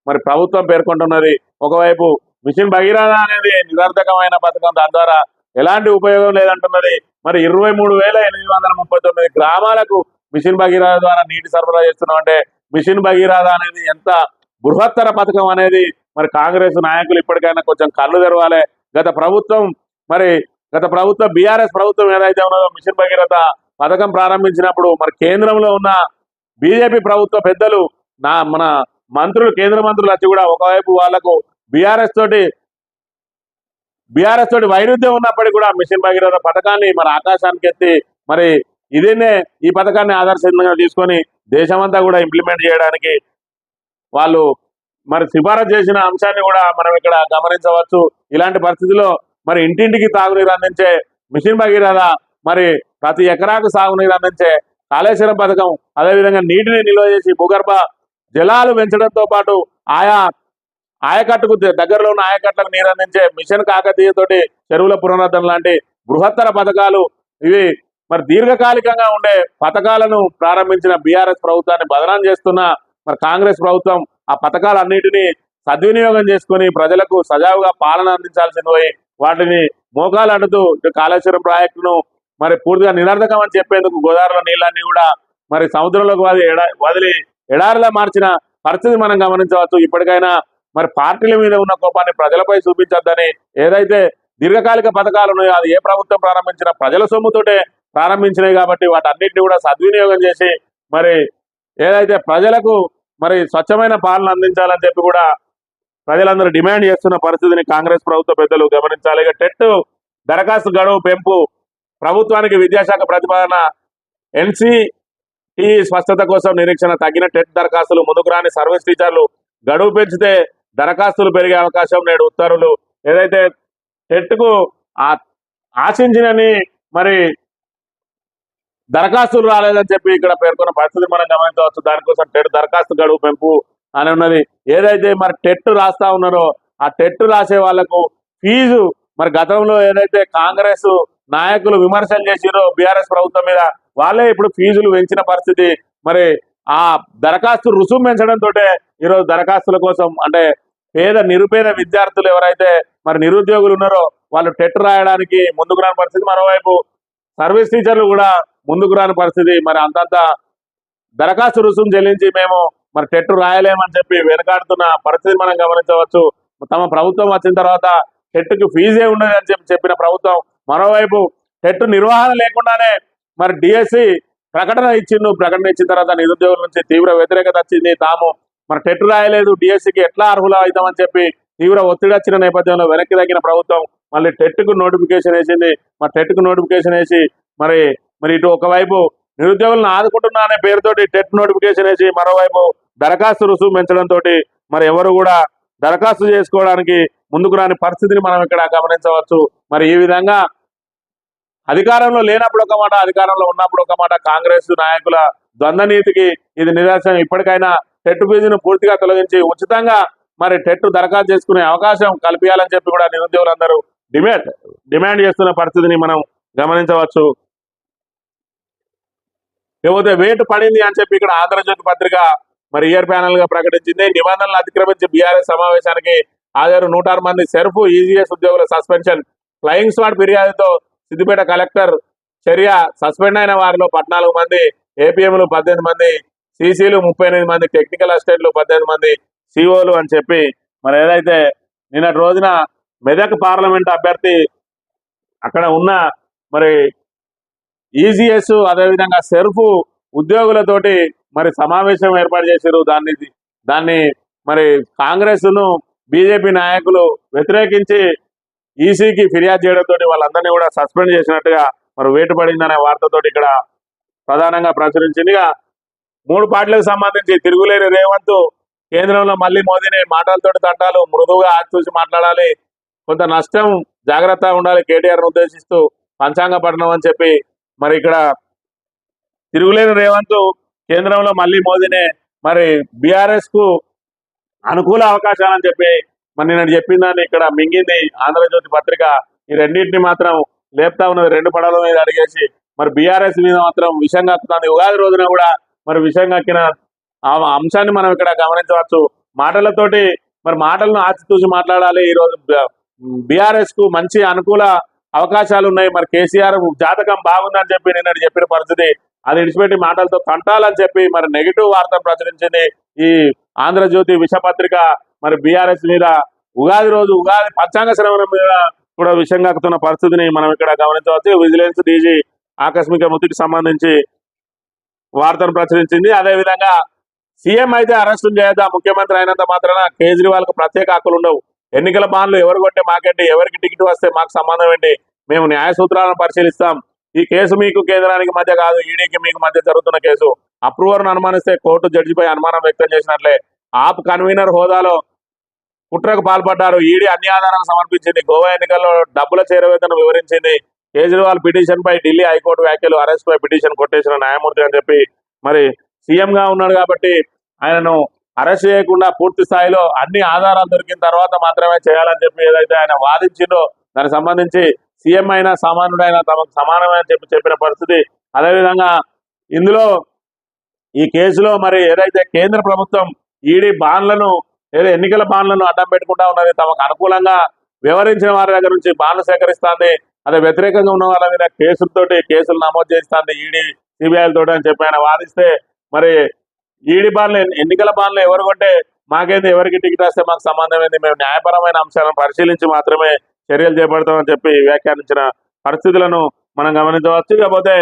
మరి ప్రభుత్వం పేర్కొంటున్నది. ఒకవైపు మిషన్ భగీరథ అనేది నిరర్థకమైన పథకం, దాని ద్వారా ఎలాంటి ఉపయోగం లేదంటున్నది. మరి 23,839 గ్రామాలకు మిషన్ భగీరథ ద్వారా నీటి సరఫరా చేస్తున్నాం అంటే, మిషన్ భగీరథ అనేది ఎంత బృహత్తర పథకం అనేది మరి కాంగ్రెస్ నాయకులు ఇప్పటికైనా కొంచెం కళ్ళు తెరవాలి. గత ప్రభుత్వం బీఆర్ఎస్ ప్రభుత్వం ఏదైతే ఉన్నదో మిషన్ భగీరథ పథకం ప్రారంభించినప్పుడు మరి కేంద్రంలో ఉన్న బీజేపీ ప్రభుత్వ పెద్దలు మన మంత్రులు, కేంద్ర మంత్రులు వచ్చి కూడా ఒకవైపు వాళ్లకు బీఆర్ఎస్ తోటి వైరుధ్యం ఉన్నప్పటికీ కూడా మిషన్ భగీరథ పథకాన్ని మరి ఆకాశానికి ఎత్తి మరి ఈ పథకాన్ని ఆదర్శంగా తీసుకొని దేశమంతా కూడా ఇంప్లిమెంట్ చేయడానికి వాళ్ళు మరి సిఫారసు చేసిన అంశాన్ని కూడా మనం ఇక్కడ గమనించవచ్చు. ఇలాంటి పరిస్థితుల్లో మరి ఇంటింటికి తాగునీరు అందించే మిషన్ భగీరథ, మరి ప్రతి ఎకరాకు సాగునీరు అందించే కాళేశ్వరం పథకం, అదేవిధంగా నీటిని నిల్వ చేసి భూగర్భ జలాలు పెంచడంతో పాటు ఆయకట్టుకు దగ్గరలో ఉన్న ఆయకట్లకు నీరు అందించే మిషన్ కాకతీయతోటి చెరువుల పునరుద్ధరణ లాంటి బృహత్తర పథకాలు, ఇవి మరి దీర్ఘకాలికంగా ఉండే పథకాలను ప్రారంభించిన బీఆర్ఎస్ ప్రభుత్వాన్ని బదనాం చేస్తున్న మరి కాంగ్రెస్ ప్రభుత్వం ఆ పథకాలన్నిటినీ సద్వినియోగం చేసుకుని ప్రజలకు సజావుగా పాలన అందించాల్సింది పోయి వాటిని మోకాలు అడ్డుతూ కాళేశ్వరం ప్రాజెక్టును మరి పూర్తిగా నిరర్ధకం అని చెప్పేందుకు గోదావరిలో నీళ్ళన్నీ కూడా మరి సముద్రంలోకి వదిలి ఎడారిలా మార్చిన పరిస్థితి మనం గమనించవచ్చు. ఇప్పటికైనా మరి పార్టీల మీద ఉన్న కోపాన్ని ప్రజలపై చూపించొద్దని, ఏదైతే దీర్ఘకాలిక పథకాలు ఉన్నాయో అది ఏ ప్రభుత్వం ప్రారంభించినా ప్రజల సొమ్ముతోటే ప్రారంభించినాయి కాబట్టి వాటన్నిటిని కూడా సద్వినియోగం చేసి మరి ఏదైతే ప్రజలకు మరి స్వచ్ఛమైన పాలన అందించాలని చెప్పి కూడా ప్రజలందరూ డిమాండ్ చేస్తున్న పరిస్థితిని కాంగ్రెస్ ప్రభుత్వ పెద్దలు గమనించాలి. ఇక టెట్ దరఖాస్తు గడువు పెంపు, ప్రభుత్వానికి విద్యాశాఖ ప్రతిపాదన, ఎన్సీటీ స్పష్టత కోసం నిరీక్షణ, తగ్గిన టెట్ దరఖాస్తులు, ముందుకు రాని సర్వీస్ టీచర్లు, గడువు పెంచితే దరఖాస్తులు పెరిగే అవకాశం, నేడు ఉత్తర్వులు. ఏదైతే టెట్కు ఆశించినని మరి దరఖాస్తులు రాలేదని చెప్పి ఇక్కడ పేర్కొన్న పరిస్థితి మనం గమనించవచ్చు. దానికోసం టెట్ దరఖాస్తు గడువు పెంపు అని ఉన్నది. ఏదైతే మరి టెట్ రాస్తా ఉన్నారో ఆ టెట్ రాసే వాళ్లకు ఫీజు మరి గతంలో ఏదైతే కాంగ్రెస్ నాయకులు విమర్శలు చేసిరో బీఆర్ఎస్ ప్రభుత్వం మీద, వాళ్ళే ఇప్పుడు ఫీజులు పెంచిన పరిస్థితి. మరి ఆ దరఖాస్తు రుసుము పెంచడంతో ఈరోజు దరఖాస్తుల కోసం అంటే నిరుపేద విద్యార్థులు ఎవరైతే మరి నిరుద్యోగులు ఉన్నారో వాళ్ళు టెట్ రాయడానికి ముందుకు రాని పరిస్థితి. మరోవైపు సర్వీస్ టీచర్లు కూడా ముందుకు రాని పరిస్థితి. మరి అంతంత దరఖాస్తు రుసుము చెల్లించి మేము మరి టెట్ రాయలేమని చెప్పి వెనకాడుతున్న పరిస్థితి మనం గమనించవచ్చు. తమ ప్రభుత్వం వచ్చిన తర్వాత టెట్కి ఫీజే ఉండదు అని చెప్పిన ప్రభుత్వం మరోవైపు టెట్ నిర్వహణ లేకుండానే మరి డిఎస్సి ప్రకటన ఇచ్చిన తర్వాత నిరుద్యోగుల నుంచి తీవ్ర వ్యతిరేకత వచ్చింది. తాము మరి టెట్ రాయలేదు, డిఎస్సికి ఎట్లా అర్హులు అవుతామని చెప్పి తీవ్ర ఒత్తిడి వచ్చిన నేపథ్యంలో వెనక్కి తగ్గిన ప్రభుత్వం మళ్ళీ టెట్కు నోటిఫికేషన్ వేసింది. మరి టెట్కు నోటిఫికేషన్ వేసి మరి ఇటు ఒకవైపు నిరుద్యోగులను ఆదుకుంటున్నా అనే పేరుతోటి టెట్ నోటిఫికేషన్ వేసి మరోవైపు దరఖాస్తు రుసుము పెంచడంతో మరి ఎవరు కూడా దరఖాస్తు చేసుకోవడానికి ముందుకు రాని పరిస్థితిని మనం ఇక్కడ గమనించవచ్చు. మరి ఈ విధంగా అధికారంలో లేనప్పుడు ఒక మాట, అధికారంలో ఉన్నప్పుడు ఒక మాట కాంగ్రెస్ నాయకుల ద్వంద్వ నీతికి ఇది నిదర్శనం. ఇప్పటికైనా టెట్ ఫీజును పూర్తిగా తొలగించి ఉచితంగా మరి టెట్ దరఖాస్తు చేసుకునే అవకాశం కల్పించాలని చెప్పి కూడా నిరుద్యోగులందరూ డిమాండ్ చేస్తున్న పరిస్థితిని మనం గమనించవచ్చు. లేకపోతే వేటు పడింది అని చెప్పి ఇక్కడ ఆంధ్రజ్యోతి పత్రిక మరి ఇయర్ ప్యానల్ గా ప్రకటించింది. నిబంధనలు అతిక్రమించి బీఆర్ఎస్ సమావేశానికి హాజరు 106 మంది సెర్ఫ్ ఈజీఎస్ ఉద్యోగుల సస్పెన్షన్. ఫ్లయింగ్ స్క్వాడ్ ఫిర్యాదుతో సిద్దిపేట కలెక్టర్ చర్య. సస్పెండ్ అయిన వారిలో 14 మంది ఏపీఎంలు, 18 మంది సీసీలు, 38 మంది టెక్నికల్ అసిస్టెంట్లు, 18 మంది సిఓలు అని చెప్పి మరి ఏదైతే నిన్నటి రోజున మెదక్ పార్లమెంట్ అభ్యర్థి అక్కడ ఉన్న మరి ఈజీఎస్ అదేవిధంగా సెర్ఫ్ ఉద్యోగులతోటి మరి సమావేశం ఏర్పాటు చేశారు. దాన్ని మరి కాంగ్రెస్ ను బీజేపీ నాయకులు వ్యతిరేకించి ఈసీకి ఫిర్యాదు చేయడంతో వాళ్ళందరినీ కూడా సస్పెండ్ చేసినట్టుగా మరి వేటు పడిందనే వార్తతోటి ఇక్కడ ప్రధానంగా ప్రచురించింది. 3 పార్టీలకు సంబంధించి తిరుగులేని రేవంత్ కేంద్రంలో మళ్ళీ మోదీని మాటలతోటి తంటాలు, మృదువుగా చూసి మాట్లాడాలి, కొంత నష్టం జాగ్రత్తగా ఉండాలి కేటీఆర్ను ఉద్దేశిస్తూ పంచాంగ పఠనం అని చెప్పి మరి ఇక్కడ తిరుగులేని రేవంత్ కేంద్రంలో మళ్ళీ మోదీనే మరి బీఆర్ఎస్ కు అనుకూల అవకాశాలని చెప్పి మరి నేను చెప్పిందని ఇక్కడ మింగింది ఆంధ్రజ్యోతి పత్రిక. ఈ రెండింటిని మాత్రం లేపుతా ఉన్నది, 2 పడవల మీద అడిగేసి మరి బీఆర్ఎస్ మీద మాత్రం విషం కక్కుతుంది. ఉగాది రోజున కూడా మరి విషం కక్కిన అంశాన్ని మనం ఇక్కడ గమనించవచ్చు. మాటలతోటి మరి మాటలను ఆచితూచి మాట్లాడాలి. ఈరోజు బీఆర్ఎస్ కు మంచి అనుకూల అవకాశాలు ఉన్నాయి. మరి కేసీఆర్ జాతకం బాగుందని చెప్పి నిన్నటి చెప్పిన పరిస్థితి, అది విడిచిపెట్టి మాటలతో తంటాలని చెప్పి మరి నెగిటివ్ వార్తను ప్రచురించింది ఈ ఆంధ్రజ్యోతి విషపత్రిక. మరి బీఆర్ఎస్ మీద ఉగాది రోజు ఉగాది పంచాంగ శ్రవణం మీద కూడా విషయం కక్కుతున్న పరిస్థితిని మనం ఇక్కడ గమనించవచ్చు. విజిలెన్స్ డీజీ ఆకస్మిక మృతికి సంబంధించి వార్తను ప్రచురించింది. అదేవిధంగా సీఎం అయితే అరెస్టు చేయదా, ముఖ్యమంత్రి అయినంత మాత్రాన కేజ్రీవాల్ కు ప్రత్యేక హక్కులు ఉండవు, ఎన్నికల బాండ్లు ఎవరు కొంటే మాకేంటి, ఎవరికి టికెట్ వస్తే మాకు సంబంధం ఏంటి, మేము న్యాయ సూత్రాలను పరిశీలిస్తాం, ఈ కేసు మీకు కేంద్రానికి మధ్య కాదు, ఈడీకి మీకు మధ్య జరుగుతున్న కేసు, అప్రూవర్ను అనుమానిస్తే కోర్టు జడ్జిపై అనుమానం వ్యక్తం చేసినట్లే, ఆప్ కన్వీనర్ హోదాలో కుట్రకు పాల్పడ్డారు, ఈడీ అన్ని ఆధారాలు సమర్పించింది, గోవా ఎన్నికల్లో డబ్బుల చేరవేతను వివరించింది, కేజ్రీవాల్ పిటిషన్ పై ఢిల్లీ హైకోర్టు వ్యాఖ్యలు, అరెస్ట్ పై పిటిషన్ కొట్టేసిన న్యాయమూర్తి అని చెప్పి మరి సీఎం గా ఉన్నాడు కాబట్టి ఆయనను అరెస్ట్ చేయకుండా పూర్తి స్థాయిలో అన్ని ఆధారాలు దొరికిన తర్వాత మాత్రమే చేయాలని చెప్పి ఏదైతే ఆయన వాదించిందో దానికి సంబంధించి సీఎం అయినా సామాన్యుడైనా తమకు సమానమే అని చెప్పిన పరిస్థితి. అదేవిధంగా ఇందులో ఈ కేసులో మరి ఏదైతే కేంద్ర ప్రభుత్వం ఈడీ బాండ్లను ఏదో ఎన్నికల బాండ్లను అడ్డం పెట్టుకుంటా ఉన్నది, తమకు అనుకూలంగా వ్యవహరించిన వారి దగ్గర నుంచి బాండ్లు సేకరిస్తుంది, అదే వ్యతిరేకంగా ఉన్న వాళ్ళ మీద కేసులు నమోదు చేస్తుంది ఈడీ సిబిఐలతో అని చెప్పి ఆయన వాదిస్తే, మరి ఈడీ బాండ్లు ఎన్నికల బాండ్లు ఎవరు కొంటే మాకేంది, ఎవరికి టికెట్ వస్తే మాకు సంబంధం ఏంది, మేము న్యాయపరమైన అంశాలను పరిశీలించి మాత్రమే చర్యలు చేపడతామని చెప్పి వ్యాఖ్యానించిన పరిస్థితులను మనం గమనించవచ్చు. ఇకపోతే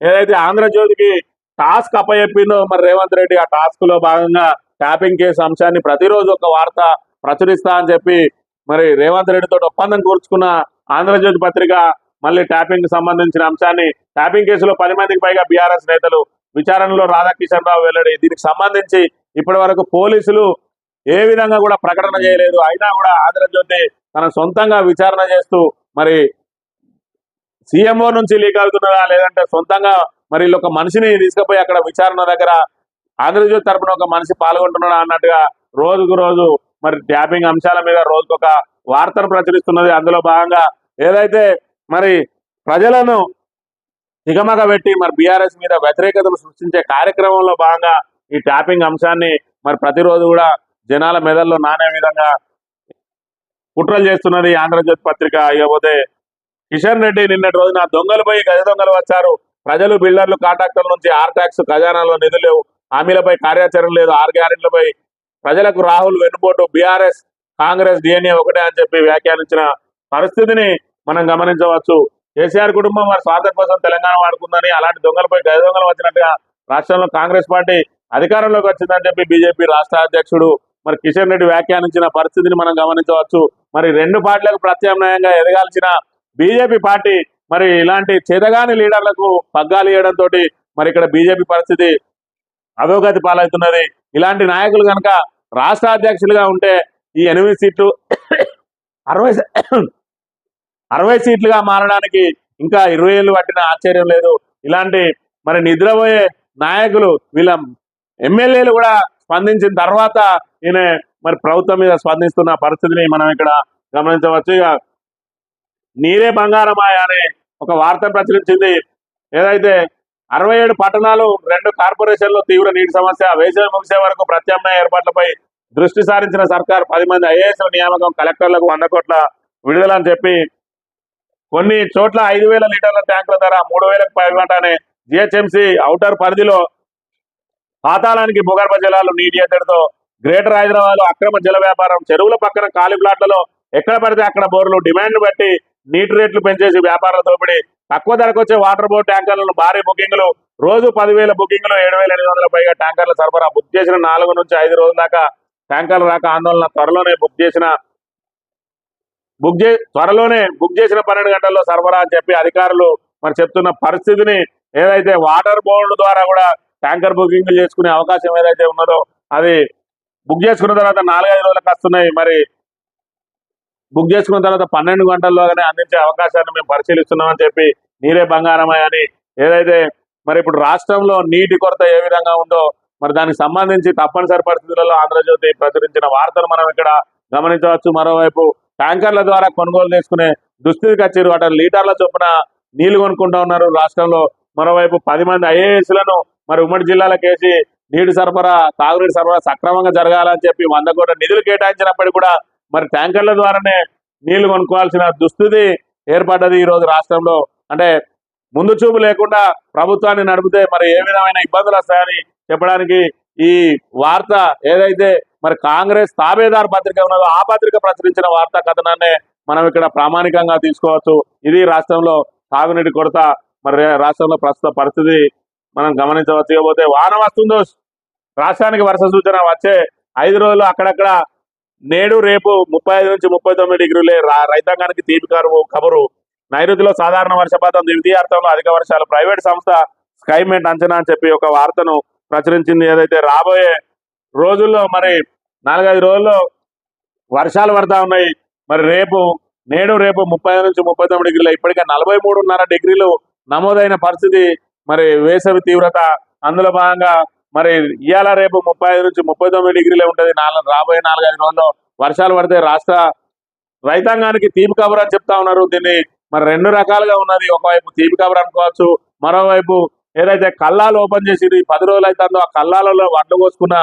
ఏదైతే ఆంధ్రజ్యోతికి టాస్క్ అప్పచెప్పిందో మరి రేవంత్ రెడ్డి, ఆ టాస్క్ లో భాగంగా ట్యాపింగ్ కేసు అంశాన్ని ప్రతిరోజు ఒక వార్త ప్రచురిస్తా అని చెప్పి మరి రేవంత్ రెడ్డితో ఒప్పందం కూర్చుకున్న ఆంధ్రజ్యోతి పత్రిక మళ్ళీ ట్యాపింగ్ కి సంబంధించిన అంశాన్ని, ట్యాపింగ్ కేసులో 10 మందికి పైగా బీఆర్ఎస్ నేతలు విచారణలో రాధాకిషన్ రావు వెల్లడి. దీనికి సంబంధించి ఇప్పటి వరకు పోలీసులు ఏ విధంగా కూడా ప్రకటన చేయలేదు, అయినా కూడా ఆంధ్రజ్యోతి తన సొంతంగా విచారణ చేస్తూ మరి సీఎంఓ నుంచి లీక్ అవుతున్నదా లేదంటే సొంతంగా మరి ఒక మనిషిని తీసుకుపోయి అక్కడ విచారణ దగ్గర ఆంధ్రజ్యోతి తరపున ఒక మనిషి పాల్గొంటున్నాడా అన్నట్టుగా రోజుకు రోజు మరి ట్యాపింగ్ అంశాల మీద రోజుకొక వార్తను ప్రచురిస్తున్నది. అందులో భాగంగా ఏదైతే మరి ప్రజలను తిగమగ పెట్టి మరి బీఆర్ఎస్ మీద వ్యతిరేకతను సృష్టించే కార్యక్రమంలో భాగంగా ఈ ట్యాపింగ్ అంశాన్ని మరి ప్రతిరోజు కూడా జనాల మెదల్లో నానే విధంగా కుట్రలు చేస్తున్నది ఆంధ్రజ్యోతి పత్రిక. ఇకపోతే కిషన్ రెడ్డి నిన్నటి రోజున దొంగలు పోయి గజ దొంగలు వచ్చారు, ప్రజలు బిల్డర్లు కాంట్రాక్టర్ల నుంచి ఆర్ ట్యాక్స్, ఖజానాలో నిధులు లేవు, హామీలపై కార్యాచరణ లేదు, 6 గ్యారెంట్లపై ప్రజలకు రాహుల్ వెన్నుపోటు, బీఆర్ఎస్ కాంగ్రెస్ డిఎన్ఏ ఒకటే అని చెప్పి వ్యాఖ్యానించిన పరిస్థితిని మనం గమనించవచ్చు. కేసీఆర్ కుటుంబం వారి స్వార్థం కోసం తెలంగాణ వాడుకుందని, అలాంటి దొంగలపై గజ దొంగలు వచ్చినట్టుగా రాష్ట్రంలో కాంగ్రెస్ పార్టీ అధికారంలోకి వచ్చిందని చెప్పి బీజేపీ రాష్ట్ర అధ్యక్షుడు మరి కిషన్ రెడ్డి వ్యాఖ్యానించిన పరిస్థితిని మనం గమనించవచ్చు. మరి రెండు పార్టీలకు ప్రత్యామ్నాయంగా ఎదగాల్సిన బీజేపీ పార్టీ మరి ఇలాంటి చేతగాని లీడర్లకు పగ్గాలు ఇవ్వడంతో మరి ఇక్కడ బీజేపీ పరిస్థితి అధోగతి పాలవుతున్నది. ఇలాంటి నాయకులు కనుక రాష్ట్ర అధ్యక్షులుగా ఉంటే ఈ 8 సీట్లు 60 సీట్లుగా మారడానికి ఇంకా 20 ఏళ్ళు పట్టిన ఆశ్చర్యం లేదు. ఇలాంటి మరి నిద్రపోయే నాయకులు వీళ్ళ ఎమ్మెల్యేలు కూడా స్పందించిన తర్వాత ఈయన మరి ప్రభుత్వం మీద స్పందిస్తున్న పరిస్థితిని మనం ఇక్కడ గమనించవచ్చు. ఇక నీరే బంగారమాయ అనే ఒక వార్త ప్రచురించింది. ఏదైతే 67 పట్టణాలు 2 కార్పొరేషన్లు తీవ్ర నీటి సమస్య, వేసవి ముగిసే వరకు ప్రత్యామ్నాయ ఏర్పాట్లపై దృష్టి సారించిన సర్కార్ 10 మంది ఐఏఎస్ల నియామకం, కలెక్టర్లకు 100 కోట్ల విడుదల అని చెప్పి కొన్ని చోట్ల 5,000 లీటర్ల ట్యాంకుల ధర 3,000కు పైగానే జిహెచ్ఎంసీ ఔటర్ పరిధిలో పాతాళానికి భూగర్భ జలాలు నీటి ఎద్దడితో గ్రేటర్ హైదరాబాద్ అక్రమ జల వ్యాపారం, చెరువుల పక్కన ఖాళీ ప్లాట్లలో ఎక్కడ పడితే అక్కడ బోర్లు, డిమాండ్ బట్టి నీటి రేట్లు పెంచేసి వ్యాపారాల దోపిడీ, తక్కువ ధరకు వచ్చే వాటర్ బోర్డు ట్యాంకర్లను భారీ బుకింగ్లు, రోజు 10,000 బుకింగ్లు, 7,800 పైగా ట్యాంకర్ల సరఫరా, బుక్ చేసిన 4 నుంచి 5 రోజుల దాకా ట్యాంకర్లు రాక ఆందోళన, త్వరలోనే బుక్ చేసిన 12 గంటల్లో సరఫరా అని చెప్పి అధికారులు మరి చెప్తున్న పరిస్థితిని, ఏదైతే వాటర్ బోర్డు ద్వారా కూడా ట్యాంకర్ బుకింగ్లు చేసుకునే అవకాశం ఏదైతే ఉన్నదో అది బుక్ చేసుకున్న తర్వాత 4-5 రోజులకు వస్తున్నాయి. మరి బుక్ చేసుకున్న తర్వాత 12 గంటల్లోనే అందించే అవకాశాన్ని మేము పరిశీలిస్తున్నామని చెప్పి నీరే బంగారమై అని ఏదైతే మరి ఇప్పుడు రాష్ట్రంలో నీటి కొరత ఏ విధంగా ఉందో మరి దానికి సంబంధించి తప్పనిసరి పరిస్థితులలో ఆంధ్రజ్యోతి ప్రచురించిన వార్తలు మనం ఇక్కడ గమనించవచ్చు. మరోవైపు ట్యాంకర్ల ద్వారా కొనుగోలు చేసుకునే దుస్థితికి వచ్చారు. అటు లీటర్ల చొప్పున నీళ్లు కొనుక్కుంటా ఉన్నారు రాష్ట్రంలో. మరోవైపు 10 మంది ఐఏఎస్లను మరి ఉమ్మడి జిల్లాలకేసి నీటి సరఫరా, తాగునీటి సరఫరా సక్రమంగా జరగాలని చెప్పి 100 కోట్ల నిధులు కేటాయించినప్పటికీ కూడా మరి ట్యాంకర్ల ద్వారానే నీళ్లు కొనుక్కోవాల్సిన దుస్థితి ఏర్పడ్డది ఈ రోజు రాష్ట్రంలో. అంటే ముందు చూపు లేకుండా ప్రభుత్వాన్ని నడిపితే మరి ఏ విధమైన ఇబ్బందులు వస్తాయని చెప్పడానికి ఈ వార్త ఏదైతే మరి కాంగ్రెస్ తాబేదార్ పత్రిక ఉన్నదో ఆ పత్రిక ప్రచురించిన వార్తా కథనాన్నే మనం ఇక్కడ ప్రామాణికంగా తీసుకోవచ్చు. ఇది రాష్ట్రంలో తాగునీటి కొరత, మరి రాష్ట్రంలో ప్రస్తుత పరిస్థితి మనం గమనించవచ్చు. ఇకపోతే వాన వస్తుందో రాష్ట్రానికి వర్ష సూచన వచ్చే 5 రోజులు అక్కడక్కడ నేడు రేపు 35 నుంచి 39 డిగ్రీలే రైతాంగానికి తీపి కబురు. నైరుతిలో సాధారణ వర్షపాతం, ద్వితీయార్థంలో అధిక వర్షాలు, ప్రైవేట్ సంస్థ స్కైమెంట్ అంచనా అని చెప్పి ఒక వార్తను ప్రచురించింది. ఏదైతే రాబోయే రోజుల్లో మరి 4-5 రోజుల్లో వర్షాలు పడతా ఉన్నాయి. మరి నేడు రేపు 35 నుంచి 39 డిగ్రీలు, ఇప్పటికే 43.5 డిగ్రీలు నమోదైన పరిస్థితి. మరి వేసవి తీవ్రత అందులో భాగంగా మరి ఇవాళ రేపు 35 నుంచి 39 డిగ్రీలే ఉంటుంది. రాబోయే 4-5 రోజుల్లో వర్షాలు పడితే రాష్ట్ర రైతాంగానికి తీపి కబురు అని చెప్తా ఉన్నారు. దీన్ని మరి 2 రకాలుగా ఉన్నది. ఒకవైపు తీపి కబురు అనుకోవచ్చు, మరోవైపు ఏదైతే కల్లాలు ఓపెన్ చేసి 10 రోజులు అవుతుందో ఆ కల్లాలలో వడ్లు పోసుకున్న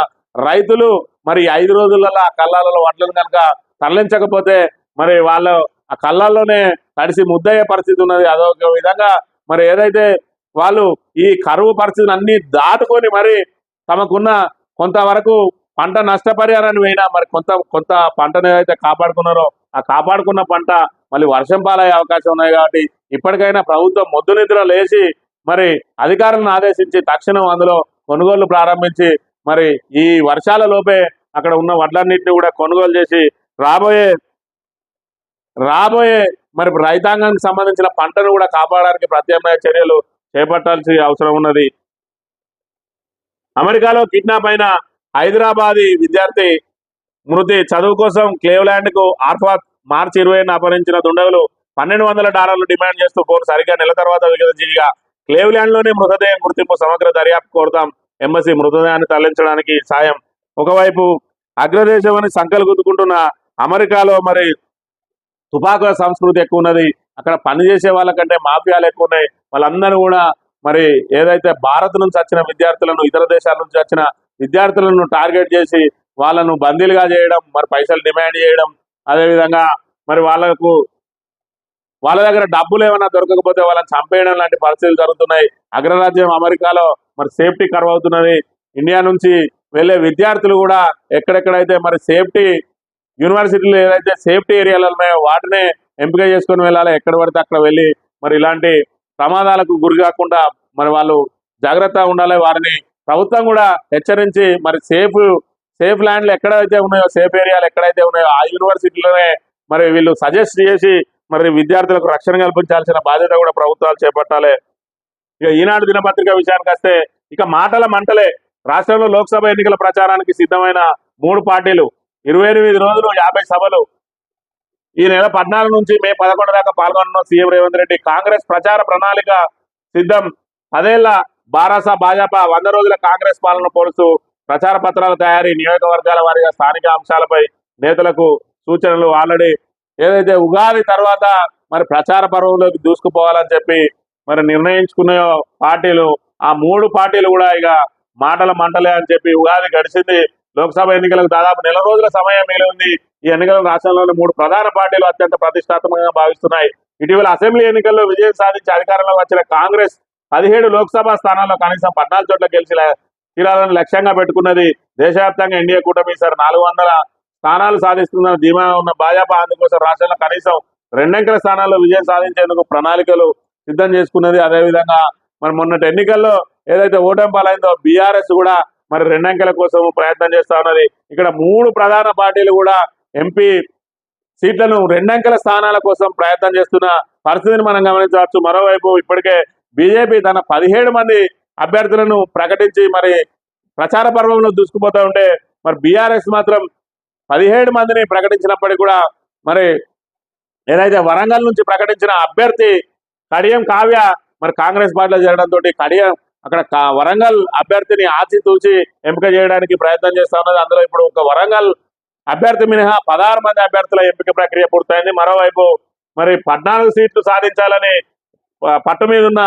రైతులు మరి 5 రోజులలో ఆ కల్లాలలో వడ్లను కనుక తరలించకపోతే మరి వాళ్ళు ఆ కళ్ళల్లోనే తడిసి ముద్దయ్యే పరిస్థితి ఉన్నది. అదొక విధంగా మరి ఏదైతే వాళ్ళు ఈ కరువు పరిస్థితిని అన్ని దాటుకొని మరి తమకున్న కొంతవరకు పంట నష్టపరిహారాన్ని పోయినా మరి కొంత పంటను ఏదైతే కాపాడుకున్నారో ఆ కాపాడుకున్న పంట మళ్ళీ వర్షం పాలయ్యే అవకాశం ఉన్నాయి. కాబట్టి ఇప్పటికైనా ప్రభుత్వం మొద్దు నిద్ర లేచి మరి అధికారులను ఆదేశించి తక్షణం అందులో కొనుగోళ్లు ప్రారంభించి మరి ఈ వర్షాల లోపే అక్కడ ఉన్న వడ్లన్నింటినీ కూడా కొనుగోలు చేసి రాబోయే మరి రైతాంగానికి సంబంధించిన పంటను కూడా కాపాడడానికి ప్రత్యామ్నాయ చర్యలు చేపట్టాల్సిన అవసరం ఉన్నది. అమెరికాలో కిడ్నాప్ అయిన హైదరాబాదీ విద్యార్థి మృతి, చదువు కోసం క్లేవ్లాండ్ కు ఆర్ఫాత్ మార్చి 20న అపహరించిన దుండగులు $1,200 డిమాండ్ చేస్తూ కోర్టు సరిగ్గా నెల తర్వాత విగతజీవిగా క్లేవ్లాండ్ లోనే మృతదేహం గుర్తింపు, సమగ్ర దర్యాప్తు కోరుతాం, ఎంబసీ మృతదేహాన్ని తరలించడానికి సాయం. ఒకవైపు అగ్రదేశం అని సంకలు గుద్దుకుంటున్న అమెరికాలో మరి తుపాకుల సంస్కృతి ఎక్కువ ఉన్నది. అక్కడ పనిచేసే వాళ్ళకంటే మాఫియాలు ఎక్కువ ఉన్నాయి. వాళ్ళందరూ కూడా మరి ఏదైతే భారత్ నుంచి వచ్చిన విద్యార్థులను, ఇతర దేశాల నుంచి వచ్చిన విద్యార్థులను టార్గెట్ చేసి వాళ్ళను బందీలుగా చేయడం, మరి పైసలు డిమాండ్ చేయడం, అదేవిధంగా మరి వాళ్ళ దగ్గర డబ్బులు ఏమైనా దొరకకపోతే వాళ్ళని చంపేయడం లాంటి పరిస్థితులు జరుగుతున్నాయి. అగ్రరాజ్యం అమెరికాలో మరి సేఫ్టీ కరువు అవుతున్నది. ఇండియా నుంచి వెళ్ళే విద్యార్థులు కూడా ఎక్కడెక్కడైతే మరి సేఫ్టీ యూనివర్సిటీలు ఏదైతే సేఫ్టీ ఏరియాలు ఉన్నాయో వాటినే ఎంపిక చేసుకొని వెళ్ళాలి. ఎక్కడ పడితే అక్కడ వెళ్ళి మరి ఇలాంటి ప్రమాదాలకు గురి కాకుండా మరి వాళ్ళు జాగ్రత్తగా ఉండాలి. వారిని ప్రభుత్వం కూడా హెచ్చరించి మరి సేఫ్ ల్యాండ్లు ఎక్కడైతే ఉన్నాయో, సేఫ్ ఏరియాలు ఎక్కడైతే ఉన్నాయో ఆ యూనివర్సిటీలోనే మరి వీళ్ళు సజెస్ట్ చేసి మరి విద్యార్థులకు రక్షణ కల్పించాల్సిన బాధ్యత కూడా ప్రభుత్వాలు చేపట్టాలి. ఇక ఈనాడు దినపత్రిక విషయానికి వస్తే ఇక మాటల మంటలే. రాష్ట్రంలో లోక్సభ ఎన్నికల ప్రచారానికి సిద్ధమైన 3 పార్టీలు, 28 రోజులు 50 సభలు. ఈ నెల 14 నుంచి మే 11 దాకా పాల్గొన్న సీఎం రేవంత్ రెడ్డి. కాంగ్రెస్ ప్రచార ప్రణాళిక సిద్ధం. 10 ఏళ్ల బారాస భాజపా 100 రోజుల కాంగ్రెస్ పాలన పోలుస్తూ ప్రచార పత్రాల తయారీ, నియోజకవర్గాల వారీగా స్థానిక అంశాలపై నేతలకు సూచనలు. ఆల్రెడీ ఏదైతే ఉగాది తర్వాత మరి ప్రచార పర్వంలోకి దూసుకుపోవాలని చెప్పి మరి నిర్ణయించుకున్న పార్టీలు, ఆ 3 పార్టీలు కూడా ఇక మాటల మంటలే అని చెప్పి ఉగాది గడిచింది. లోక్సభ ఎన్నికలకు దాదాపు నెల రోజుల సమయం మిగిలి ఉంది. ఈ ఎన్నికల రాష్ట్రంలోని 3 ప్రధాన పార్టీలు అత్యంత ప్రతిష్టాత్మకంగా భావిస్తున్నాయి. ఇటీవల అసెంబ్లీ ఎన్నికల్లో విజయం సాధించి అధికారంలోకి వచ్చిన కాంగ్రెస్ 17 లోక్సభ స్థానాల్లో కనీసం 14 చోట్ల గెలిచి తీరాలని లక్ష్యంగా పెట్టుకున్నది. దేశవ్యాప్తంగా ఎన్డీఏ కూటమి ఈసారి 400 స్థానాలు సాధిస్తుందని ధీమా ఉన్న భాజపా అందుకోసం రాష్ట్రంలో కనీసం 2 అంకెల స్థానాల్లో విజయం సాధించేందుకు ప్రణాళికలు సిద్ధం చేసుకున్నది. అదేవిధంగా మరి మొన్నటి ఎన్నికల్లో ఏదైతే ఓటమి పాలైందో బీఆర్ఎస్ కూడా మరి 2 అంకెల కోసం ప్రయత్నం చేస్తా ఉన్నది. ఇక్కడ 3 ప్రధాన పార్టీలు కూడా ఎంపీ సీట్లను 2 అంకెల స్థానాల కోసం ప్రయత్నం చేస్తున్న పరిస్థితిని మనం గమనించవచ్చు. మరోవైపు ఇప్పటికే బీజేపీ తన 17 మంది అభ్యర్థులను ప్రకటించి మరి ప్రచార పర్వంలో దూసుకుపోతూ ఉంటే మరి బీఆర్ఎస్ మాత్రం 17 మందిని ప్రకటించినప్పటికీ కూడా మరి ఏదైతే వరంగల్ నుంచి ప్రకటించిన అభ్యర్థి కడియం కావ్య మరి కాంగ్రెస్ పార్టీలో చేరడంతో కడియం అక్కడ వరంగల్ అభ్యర్థిని ఆచితూచి ఎంపిక చేయడానికి ప్రయత్నం చేస్తా ఉన్నది. అందులో ఇప్పుడు ఒక వరంగల్ అభ్యర్థి మినహా 16 మంది అభ్యర్థుల ఎంపిక ప్రక్రియ పూర్తయింది. మరోవైపు మరి 14 సీట్లు సాధించాలని పట్టు మీద ఉన్న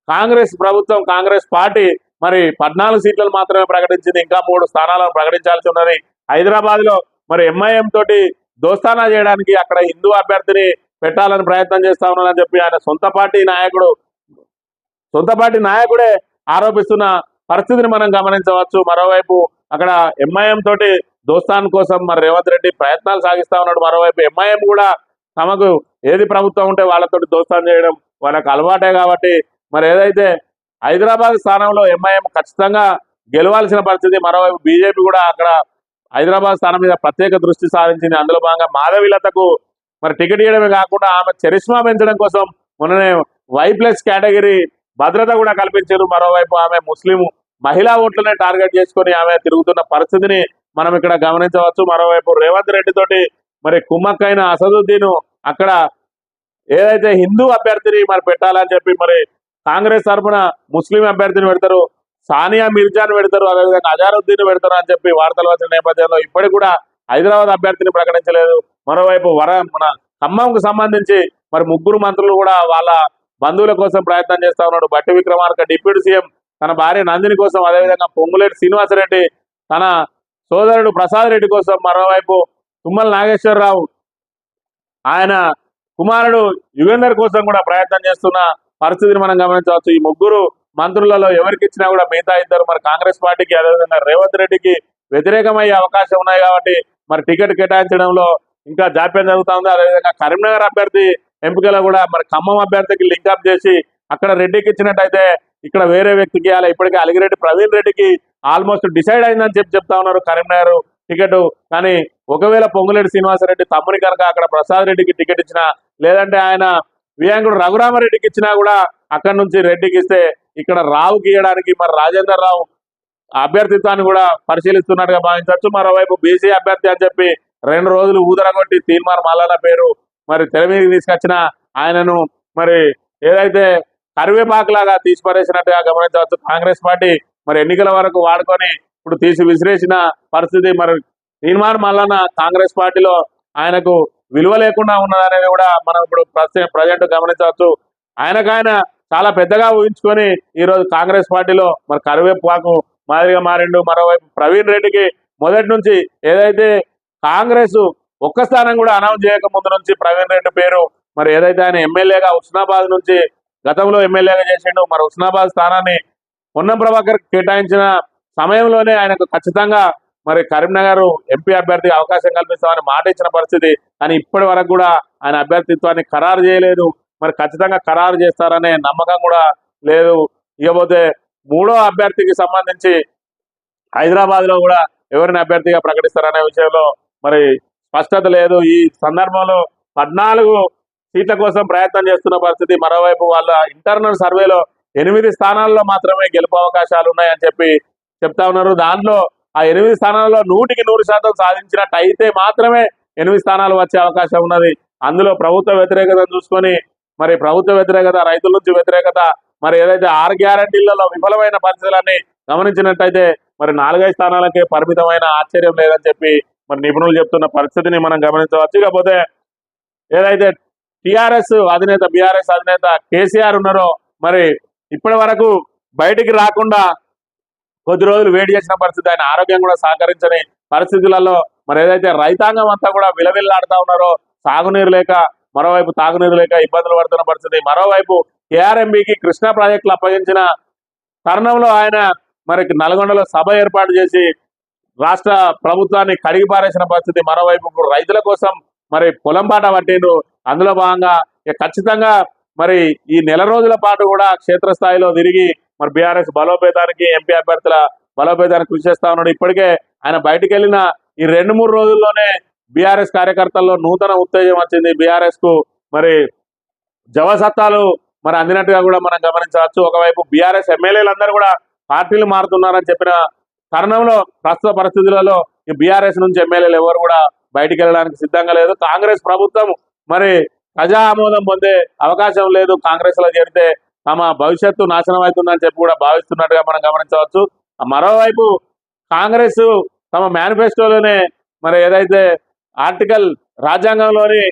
కాంగ్రెస్ ప్రభుత్వం, కాంగ్రెస్ పార్టీ మరి 14 సీట్లను మాత్రమే ప్రకటించింది. ఇంకా 3 స్థానాలను ప్రకటించాల్సి ఉన్నది. హైదరాబాద్ లో మరి ఎంఐఎం తోటి దోస్తానా చేయడానికి అక్కడ హిందూ అభ్యర్థిని పెట్టాలని ప్రయత్నం చేస్తా ఉన్నారని చెప్పి ఆయన సొంత పార్టీ నాయకుడే ఆరోపిస్తున్న పరిస్థితిని మనం గమనించవచ్చు. మరోవైపు అక్కడ ఎంఐఎం తోటి దోస్తాన్ కోసం మరి రేవంత్ రెడ్డి ప్రయత్నాలు సాగిస్తా ఉన్నాడు. మరోవైపు ఎంఐఎం కూడా తమకు ఏది ప్రభుత్వం ఉంటే వాళ్ళతోటి దోస్తాన్ చేయడం వాళ్ళకి అలవాటే కాబట్టి మరి ఏదైతే హైదరాబాద్ స్థానంలో ఎంఐఎం ఖచ్చితంగా గెలవాల్సిన పరిస్థితి. మరోవైపు బీజేపీ కూడా అక్కడ హైదరాబాద్ స్థానం మీద ప్రత్యేక దృష్టి సారించింది. అందులో భాగంగా మాధవీలతకు మరి టికెట్ ఇవ్వడమే కాకుండా ఆమె చరిష్మా పెంచడం కోసం మొన్ననే Y+ కేటగిరీ భద్రత కూడా కల్పించారు. మరోవైపు ఆమె ముస్లిం మహిళా ఓట్లనే టార్గెట్ చేసుకొని ఆమె తిరుగుతున్న పరిస్థితిని మనం ఇక్కడ గమనించవచ్చు. మరోవైపు రేవంత్ రెడ్డి తోటి మరి కుమ్మక్కైన అసదుద్దీన్ అక్కడ ఏదైతే హిందూ అభ్యర్థిని మరి పెట్టాలని చెప్పి మరి కాంగ్రెస్ తరఫున ముస్లిం అభ్యర్థిని పెడతారు, సానియా మిర్జాను పెడతారు, అదేవిధంగా అజారుద్దీన్ పెడతారు అని చెప్పి వార్తలు వచ్చిన నేపథ్యంలో ఇప్పటికి కూడా హైదరాబాద్ అభ్యర్థిని ప్రకటించలేదు. మరోవైపు మన ఖమ్మంకు సంబంధించి మరి 3 మంత్రులు కూడా వాళ్ళ బంధువుల కోసం ప్రయత్నం చేస్తా ఉన్నాడు. బట్టి విక్రమార్క డిప్యూటీ సీఎం తన భార్య నందిని కోసం, అదేవిధంగా పొంగులేటి శ్రీనివాసరెడ్డి తన సోదరుడు ప్రసాద్ రెడ్డి కోసం, మరోవైపు తుమ్మల నాగేశ్వరరావు ఆయన కుమారుడు యుగేందర్ కోసం కూడా ప్రయత్నం చేస్తున్న పరిస్థితిని మనం గమనించవచ్చు. ఈ 3 మంత్రులలో ఎవరికి ఇచ్చినా కూడా మిగతా 2 మరి కాంగ్రెస్ పార్టీకి అదేవిధంగా రేవంత్ రెడ్డికి వ్యతిరేకమయ్యే అవకాశం ఉన్నాయి కాబట్టి మరి టికెట్ కేటాయించడంలో ఇంకా జాప్యం జరుగుతూ ఉంది. అదేవిధంగా కరీంనగర్ అభ్యర్థి ఎంపికలో కూడా మరి ఖమ్మం అభ్యర్థికి లింకప్ చేసి అక్కడ రెడ్డికి ఇచ్చినట్టయితే ఇక్కడ వేరే వ్యక్తికి ఇవ్వాలి. ఇప్పటికే అలిగిరెడ్డి ప్రవీణ్ రెడ్డికి ఆల్మోస్ట్ డిసైడ్ అయిందని చెప్తా ఉన్నారు కరీంనగర్ టికెట్. కానీ ఒకవేళ పొంగులేటి శ్రీనివాసరెడ్డి తమ్ముని కనుక అక్కడ ప్రసాద్ రెడ్డికి టికెట్ ఇచ్చినా, లేదంటే ఆయన వియాంకుడు రఘురామరెడ్డికి ఇచ్చినా కూడా అక్కడి నుంచి రెడ్డికి ఇస్తే ఇక్కడ రావుకి ఇవ్వడానికి మరి రాజేందర్ రావు అభ్యర్థిత్వాన్ని కూడా పరిశీలిస్తున్నట్టుగా భావించవచ్చు. మరోవైపు బీసీ అభ్యర్థి అని చెప్పి 2 రోజులు ఊదరగొట్టి తీన్మార్ మల్లన్న పేరు మరి తెర మీదకి తీసుకొచ్చిన ఆయనను మరి ఏదైతే కరివేపాకులాగా తీసిపరేసినట్టుగా గమనించవచ్చు. కాంగ్రెస్ పార్టీ మరి ఎన్నికల వరకు వాడుకొని ఇప్పుడు తీసి విసిరేసిన పరిస్థితి. మరి తీన్మార్ మల్లన్న కాంగ్రెస్ పార్టీలో ఆయనకు విలువ లేకుండా ఉన్నదనేది కూడా మనం ఇప్పుడు ప్రజెంట్ గమనించవచ్చు. ఆయనకాయన చాలా పెద్దగా ఊహించుకొని ఈరోజు కాంగ్రెస్ పార్టీలో మరి కరివేపాకు మాదిరిగా మారిండు. మరోవైపు ప్రవీణ్ రెడ్డికి మొదటి నుంచి ఏదైతే కాంగ్రెస్ ఒక్క స్థానం కూడా అనౌన్స్ చేయక ముందు నుంచి ప్రవీణ్ రెడ్డి పేరు మరి ఏదైతే ఆయన ఎమ్మెల్యేగా హుస్నాబాద్ నుంచి గతంలో ఎమ్మెల్యేగా చేసిండు, మరి హుస్నాబాద్ స్థానాన్ని పొన్నం ప్రభాకర్ కేటాయించిన సమయంలోనే ఆయనకు ఖచ్చితంగా మరి కరీంనగర్ ఎంపీ అభ్యర్థి అవకాశం కల్పిస్తామని మాట ఇచ్చిన పరిస్థితి. కానీ ఇప్పటి వరకు కూడా ఆయన అభ్యర్థిత్వాన్ని ఖరారు చేయలేదు. మరి ఖచ్చితంగా ఖరారు చేస్తారనే నమ్మకం కూడా లేదు. ఇకపోతే మూడో అభ్యర్థికి సంబంధించి హైదరాబాద్ లో కూడా ఎవరిని అభ్యర్థిగా ప్రకటిస్తారనే విషయంలో మరి స్పష్టత లేదు. ఈ సందర్భంలో 14 సీట్ల కోసం ప్రయత్నం చేస్తున్న పరిస్థితి. మరోవైపు వాళ్ళ ఇంటర్నల్ సర్వేలో 8 స్థానాల్లో మాత్రమే గెలుపు అవకాశాలు ఉన్నాయని చెప్పి చెప్తా ఉన్నారు. దాంట్లో ఆ 8 స్థానాల్లో 100% సాధించినట్టు అయితే మాత్రమే 8 స్థానాలు వచ్చే అవకాశం ఉన్నది. అందులో ప్రభుత్వ వ్యతిరేకతను చూసుకొని మరి ప్రభుత్వ వ్యతిరేకత, రైతుల నుంచి వ్యతిరేకత, మరి ఏదైతే 6 గ్యారంటీలలో విఫలమైన పరిస్థితులన్నీ గమనించినట్టయితే మరి 4-5 స్థానాలకే పరిమితమైన ఆశ్చర్యం లేదని చెప్పి మరి నిపుణులు చెప్తున్న పరిస్థితిని మనం గమనించవచ్చు. ఇకపోతే ఏదైతే టిఆర్ఎస్ అధినేత, బీఆర్ఎస్ అధినేత కేసీఆర్ ఉన్నారో మరి ఇప్పటి వరకు బయటికి రాకుండా కొద్ది రోజులు వెయిట్ చేసిన పరిస్థితి. ఆయన ఆరోగ్యం కూడా సహకరించని పరిస్థితులలో మరి ఏదైతే రైతాంగం అంతా కూడా విలవిల్లాడుతా ఉన్నారో సాగునీరు లేక, మరోవైపు తాగునీరు లేక ఇబ్బందులు పడుతున్న పరిస్థితి. మరోవైపు కేఆర్ఎంబీకి కృష్ణా ప్రాజెక్టులు అప్పగించిన తరుణంలో ఆయన మరి నల్గొండలో సభ ఏర్పాటు చేసి రాష్ట్ర ప్రభుత్వాన్ని కడిగి పారేసిన పరిస్థితి. మరోవైపు రైతుల కోసం మరి పొలం బాట పట్టిండ్రు. అందులో భాగంగా ఖచ్చితంగా మరి ఈ నెల రోజుల పాటు కూడా క్షేత్రస్థాయిలో తిరిగి మరి బీఆర్ఎస్ బలోపేతానికి, ఎంపీ అభ్యర్థుల బలోపేతానికి కృషి చేస్తా ఉన్నాడు. ఇప్పటికే ఆయన బయటికి వెళ్ళిన ఈ 2-3 రోజుల్లోనే బీఆర్ఎస్ కార్యకర్తల్లో నూతన ఉత్తేజం వచ్చింది. బీఆర్ఎస్ కు మరి జవసత్తాలు మరి అందినట్టుగా కూడా మనం గమనించవచ్చు. ఒకవైపు బీఆర్ఎస్ ఎమ్మెల్యేలందరూ కూడా పార్టీలు మారుతున్నారని చెప్పిన తరుణంలో ప్రస్తుత పరిస్థితులలో ఈ బీఆర్ఎస్ నుంచి ఎమ్మెల్యేలు ఎవరు కూడా బయటికి వెళ్ళడానికి సిద్ధంగా లేదు. కాంగ్రెస్ ప్రభుత్వం మరి ప్రజా ఆమోదం పొందే అవకాశం లేదు. కాంగ్రెస్ లో చేరితే తమ భవిష్యత్తు నాశనం అవుతుందని చెప్పి కూడా భావిస్తున్నట్టుగా మనం గమనించవచ్చు. మరోవైపు కాంగ్రెస్ తమ మేనిఫెస్టోలోనే మరి ఏదైతే ఆర్టికల్ రాజ్యాంగంలోని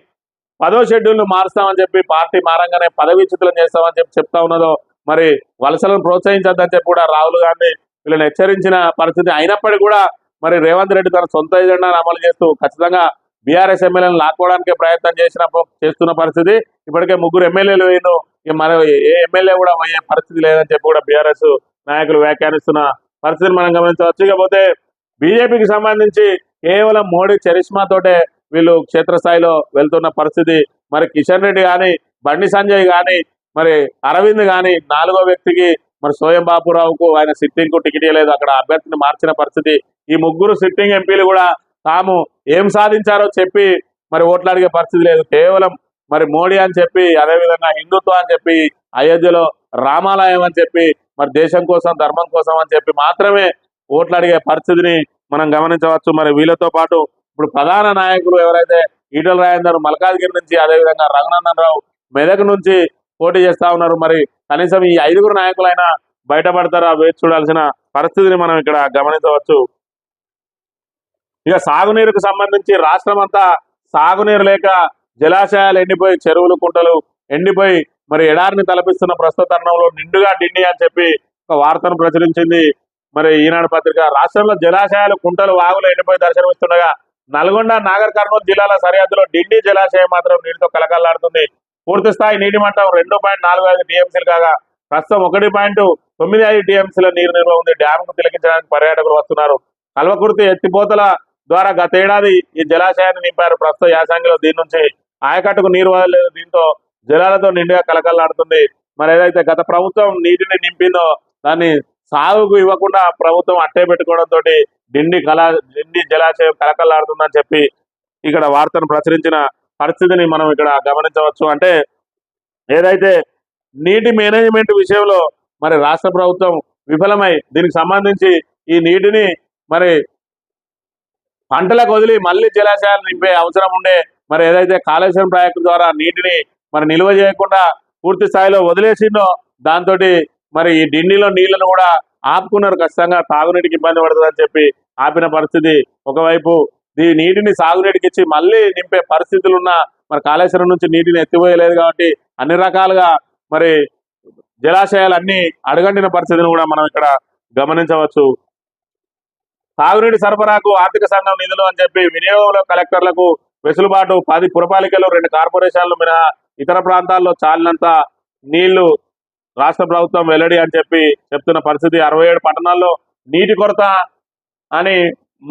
10వ షెడ్యూల్ను మారుస్తామని చెప్పి, పార్టీ మారంగానే పదవీచ్యుతులను చేస్తామని చెప్పి చెప్తా ఉన్నదో మరి వలసలను ప్రోత్సహించద్దని చెప్పి కూడా రాహుల్ గాంధీ వీళ్ళని హెచ్చరించిన పరిస్థితి. అయినప్పటికీ కూడా మరి రేవంత్ రెడ్డి తన సొంత ఎజెండాను అమలు చేస్తూ ఖచ్చితంగా బీఆర్ఎస్ ఎమ్మెల్యేలను లాక్కోవడానికి ప్రయత్నం చేస్తున్న పరిస్థితి. ఇప్పటికే 3 ఎమ్మెల్యేలు వేయను, మరి ఏ ఎమ్మెల్యే కూడా అయ్యే పరిస్థితి లేదని చెప్పి కూడా బీఆర్ఎస్ నాయకులు వ్యాఖ్యానిస్తున్న పరిస్థితిని మనం గమనించవచ్చు. ఇకపోతే బీజేపీకి సంబంధించి కేవలం మోడీ చరిష్మాతోటే వీళ్ళు క్షేత్రస్థాయిలో వెళ్తున్న పరిస్థితి. మరి కిషన్ రెడ్డి కానీ, బండి సంజయ్ కానీ, మరి అరవింద్ కానీ 4వ వ్యక్తికి మరి సోయం బాపురావుకు ఆయన సిట్టింగ్ కు టికెట్ ఇవ్వలేదు. అక్కడ అభ్యర్థిని మార్చిన పరిస్థితి. ఈ 3 సిట్టింగ్ ఎంపీలు కూడా తాము ఏం సాధించారో చెప్పి మరి ఓట్లు అడిగే పరిస్థితి లేదు. కేవలం మరి మోడీ అని చెప్పి, అదేవిధంగా హిందుత్వం అని చెప్పి, అయోధ్యలో రామాలయం అని చెప్పి, మరి దేశం కోసం, ధర్మం కోసం అని చెప్పి మాత్రమే ఓట్లు అడిగే పరిస్థితిని మనం గమనించవచ్చు. మరి వీళ్ళతో పాటు ఇప్పుడు ప్రధాన నాయకులు ఎవరైతే ఈటల రాజేందర్ మల్కాజ్గిరి నుంచి, అదేవిధంగా రఘునందన్ రావు మెదక్ నుంచి పోటీ చేస్తా ఉన్నారు. మరి కనీసం ఈ 5గురు నాయకులైనా బయటపడతారా వేచి చూడాల్సిన పరిస్థితిని మనం ఇక్కడ గమనించవచ్చు. ఇక సాగునీరుకు సంబంధించి రాష్ట్రం అంతా సాగునీరు లేక జలాశయాలు ఎండిపోయి, చెరువులు కుంటలు ఎండిపోయి మరి ఎడారిని తలపిస్తున్న ప్రస్తుత తరుణంలో నిండుగా డిండి అని చెప్పి ఒక వార్తను ప్రచురించింది మరి ఈనాడు పత్రిక. రాష్ట్రంలో జలాశయాలు, కుంటలు, వాగులు ఎండిపోయి దర్శనమిస్తుండగా నల్గొండ, నాగర్ కర్నూలు జిల్లాల సరిహద్దులో డిండి జలాశయం మాత్రం నీటితో కలకల్లాడుతుంది. పూర్తి స్థాయి నీటి మట్టం 2.45 టీఎంసీలు కాగా ప్రస్తుతం 1.95 టీఎంసీల నీరు నిల్వ ఉంది. డ్యామ్ కు తిలకించడానికి పర్యాటకులు వస్తున్నారు. కల్వకుర్తి ఎత్తిపోతల ద్వారా గతేడాది ఈ జలాశయాన్ని నింపారు. ప్రస్తుత యాసంగిలో దీని నుంచి ఆయకట్టుకు నీరు వదలలేదు. దీంతో జలాలతో నిండుగా కలకల్లాడుతుంది. మరి ఏదైతే గత ప్రభుత్వం నీటిని నింపిందో దాన్ని సాగుకు ఇవ్వకుండా ప్రభుత్వం అట్టే పెట్టుకోవడంతో డిండి జలాశయం కలకల్లాడుతుందని చెప్పి ఇక్కడ వార్తను ప్రచురించిన పరిస్థితిని మనం ఇక్కడ గమనించవచ్చు. అంటే ఏదైతే నీటి మేనేజ్మెంట్ విషయంలో మరి రాష్ట్ర ప్రభుత్వం విఫలమై దీనికి సంబంధించి ఈ నీటిని మరి పంటలకు వదిలి మళ్ళీ జలాశయాలు నింపే అవసరం ఉండే మరి ఏదైతే కాళేశ్వరం ప్రాజెక్టు ద్వారా నీటిని మరి నిల్వ చేయకుండా పూర్తి స్థాయిలో వదిలేసిందో దాంతో మరి ఈ డిండిలో నీళ్లను కూడా ఆపుకున్నారు. ఖచ్చితంగా తాగునీటికి ఇబ్బంది పడుతుందని చెప్పి ఆపిన పరిస్థితి. ఒకవైపు ఈ నీటిని సాగునీటికి ఇచ్చి మళ్ళీ నింపే పరిస్థితులు ఉన్న మరి కాళేశ్వరం నుంచి నీటిని ఎత్తిపోయలేదు కాబట్టి అన్ని రకాలుగా మరి జలాశయాలు అన్ని అడగండిన పరిస్థితిని కూడా మనం ఇక్కడ గమనించవచ్చు. తాగునీటి సరఫరాకు ఆర్థిక సంఘం నిధులు అని చెప్పి వినియోగంలో కలెక్టర్లకు వెసులుబాటు. 10 పురపాలికలు, 2 కార్పొరేషన్లు మినహా ఇతర ప్రాంతాల్లో చాలినంత నీళ్లు రాష్ట్ర ప్రభుత్వం వెల్లడి అని చెప్పి చెప్తున్న పరిస్థితి. 67 పట్టణాల్లో నీటి కొరత అని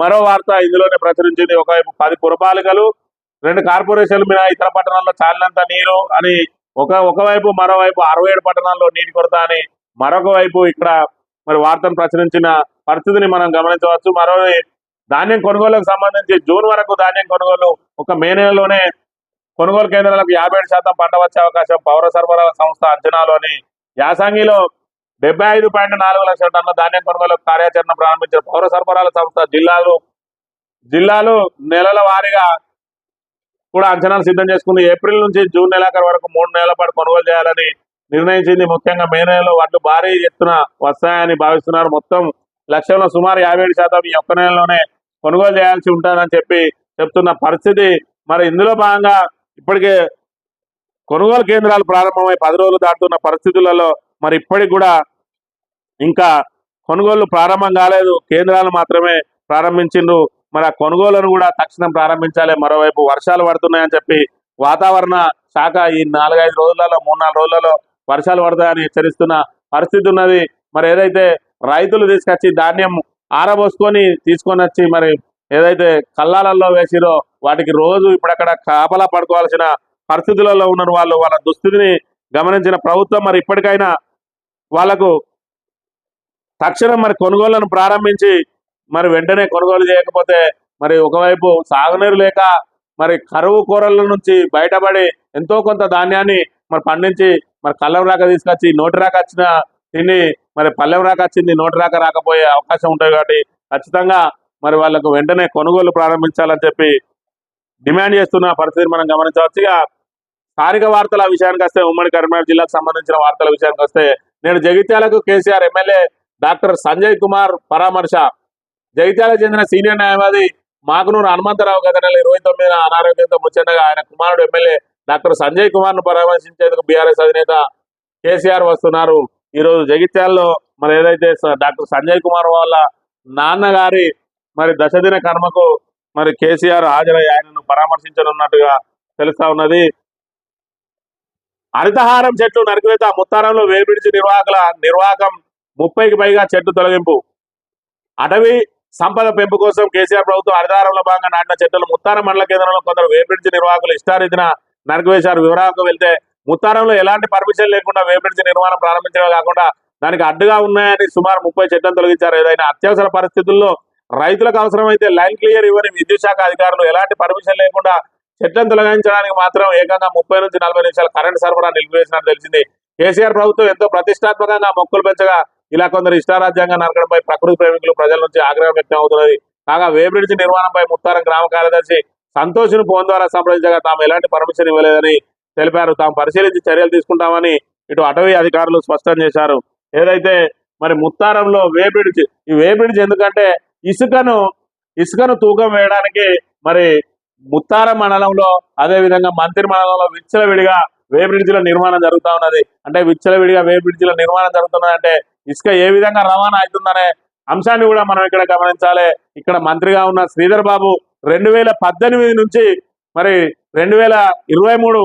మరో వార్త ఇందులోనే ప్రచురించింది. ఒకవైపు 10 పురపాలికలు, 2 కార్పొరేషన్లు మినహా ఇతర పట్టణాల్లో చాలినంత నీరు అని ఒకవైపు మరోవైపు 67 పట్టణాల్లో నీటి కొరత అని మరొక వైపు ఇక్కడ మరి వార్తను ప్రచురించిన పరిస్థితిని మనం గమనించవచ్చు. మరో ధాన్యం కొనుగోలుకు సంబంధించి జూన్ వరకు ధాన్యం కొనుగోలు ఒక మే నెలలోనే కొనుగోలు కేంద్రాలకు 57% పంట వచ్చే అవకాశం పౌర సరఫరాల సంస్థ అంచనాలు అని యాసంగిలో 75.4 లక్షల టన్నుల ధాన్యం కొనుగోలు కార్యాచరణ ప్రారంభించిన పౌర సరఫరాల సంస్థ జిల్లాలు నెలల వారీగా కూడా అంచనాలు సిద్ధం చేసుకుంది. ఏప్రిల్ నుంచి జూన్ నెలాఖరు వరకు 3 నెలల పాటు కొనుగోలు చేయాలని నిర్ణయించింది. ముఖ్యంగా మే నెలలో వడ్లు భారీ ఎత్తున వస్తాయని భావిస్తున్నారు. మొత్తం లక్ష్యంలో సుమారు 57% ఈ ఒక్క నెలలోనే కొనుగోలు చేయాల్సి ఉంటుందని చెప్తున్న పరిస్థితి. మరి ఇందులో భాగంగా ఇప్పటికే కొనుగోలు కేంద్రాలు ప్రారంభమై 10 రోజులు దాటుతున్న పరిస్థితులలో మరి ఇప్పటికి కూడా ఇంకా కొనుగోళ్లు ప్రారంభం కాలేదు. కేంద్రాలు మాత్రమే ప్రారంభించిండ్రు. మరి ఆ కొనుగోలును కూడా తక్షణం ప్రారంభించాలి. మరోవైపు వర్షాలు పడుతున్నాయని చెప్పి వాతావరణ శాఖ ఈ 4-5 రోజులలో 3-4 రోజులలో వర్షాలు పడతాయని హెచ్చరిస్తున్న పరిస్థితి ఉన్నది. మరి ఏదైతే రైతులు తీసుకొచ్చి ధాన్యం ఆరబోసుకొని తీసుకొని వచ్చి మరి ఏదైతే కల్లాలలో వేసిరో వాటికి రోజు ఇప్పుడక్కడ కాపలా పడుకోవాల్సిన పరిస్థితులలో ఉన్నారు. వాళ్ళ దుస్థితిని గమనించిన ప్రభుత్వం మరి ఇప్పటికైనా వాళ్లకు తక్షణం మరి కొనుగోళ్లను ప్రారంభించి మరి వెంటనే కొనుగోలు చేయకపోతే మరి ఒకవైపు సాగునీరు లేక మరి కరువు కూరల నుంచి బయటపడి ఎంతో కొంత ధాన్యాన్ని మరి పండించి మరి కళ్ళం రాక తీసుకొచ్చి నోటి రాక వచ్చిన తిని మరి పల్లెం రాక వచ్చింది నోటి రాక రాకపోయే అవకాశం ఉంటుంది. కాబట్టి ఖచ్చితంగా మరి వాళ్ళకు వెంటనే కొనుగోలు ప్రారంభించాలని చెప్పి డిమాండ్ చేస్తున్న పరిస్థితిని మనం గమనించవచ్చు. ఇక స్థానిక వార్తల విషయానికి వస్తే ఉమ్మడి కరీంనగర్ జిల్లాకు సంబంధించిన వార్తల విషయానికి వస్తే నేడు జగిత్యాలకు కేసీఆర్ ఎమ్మెల్యే డాక్టర్ సంజయ్ కుమార్ పరామర్శ. జగిత్యాలకు చెందిన సీనియర్ న్యాయవాది మాకునూరు హనుమంతరావు గత నెల 29న అనారోగ్యంతో ముచ్చండగా ఆయన కుమారుడు ఎమ్మెల్యే డాక్టర్ సంజయ్ కుమార్ ను పరామర్శించేందుకు బీఆర్ఎస్ అధినేత కేసీఆర్ వస్తున్నారు. ఈ రోజు జగిత్యాలలో మరి ఏదైతే డాక్టర్ సంజయ్ కుమార్ వాళ్ళ నాన్నగారి మరి దశదిన కర్మకు మరి కేసీఆర్ హాజరై ఆయనను పరామర్శించనున్నట్టుగా తెలుస్తా ఉన్నది. హరితహారం చెట్లు నరికివేత ముత్తారంలో వేబిడిచి నిర్వాహకం 30కి పైగా చెట్లు తొలగింపు. అటవీ సంపద పెంపు కోసం కేసీఆర్ ప్రభుత్వం హరితహారంలో భాగంగా నాటిన చెట్లు ముత్తారం మండల కేంద్రంలో కొందరు వేబిడిచి నిర్వాహకులు ఇష్టారీతిన నరికివేశారు. వివరాలకు వెళ్తే ముత్తారంలో ఎలాంటి పర్మిషన్ లేకుండా వేబిడిచి నిర్మాణం ప్రారంభించడమే కాకుండా దానికి అడ్డుగా ఉన్నాయని సుమారు 30 చెట్లను తొలగించారు. ఏదైనా అత్యవసర పరిస్థితుల్లో రైతులకు అవసరమైతే లైన్ క్లియర్ ఇవ్వని విద్యుత్ శాఖ అధికారులు ఎలాంటి పర్మిషన్ లేకుండా చెట్లను తొలగించడానికి మాత్రం ఏకంగా 30 నుంచి 40 నిమిషాల కరెంటు సరఫరా నిలిపివేసినట్టు తెలిసింది. కేసీఆర్ ప్రభుత్వం ఎంతో ప్రతిష్టాత్మకంగా మొక్కలు పెంచగా ఇలా కొందరు ఇష్టారాజ్యంగా నరకడంపై ప్రకృతి ప్రేమికులు ప్రజల నుంచి ఆగ్రహం వ్యక్తం అవుతున్నది. కాగా వేబ్రిడ్జి నిర్మాణంపై ముత్తారం గ్రామ కార్యదర్శి సంతోష్ను ఫోన్ ద్వారా సంప్రదించగా తాము ఎలాంటి పర్మిషన్ ఇవ్వలేదని తెలిపారు. తాము పరిశీలించి చర్యలు తీసుకుంటామని ఇటు అటవీ అధికారులు స్పష్టం చేశారు. ఏదైతే మరి ముత్తారంలో వేబ్రిడ్జి, ఈ వేబ్రిడ్జి ఎందుకంటే ఇసుకను తూకం వేయడానికి మరి ముత్తారం మండలంలో అదేవిధంగా మంత్రి మండలంలో విచ్చలవిడిగా వేబ్రిడ్జిల నిర్మాణం జరుగుతూ ఉన్నది. అంటే విచ్చలవిడిగా వేబ్రిడ్జిల నిర్మాణం జరుగుతున్నది అంటే ఇసుక ఏ విధంగా రవాణా అవుతుందనే అంశాన్ని కూడా మనం ఇక్కడ గమనించాలి. ఇక్కడ మంత్రిగా ఉన్న శ్రీధర్ బాబు 2018 నుంచి మరి 2023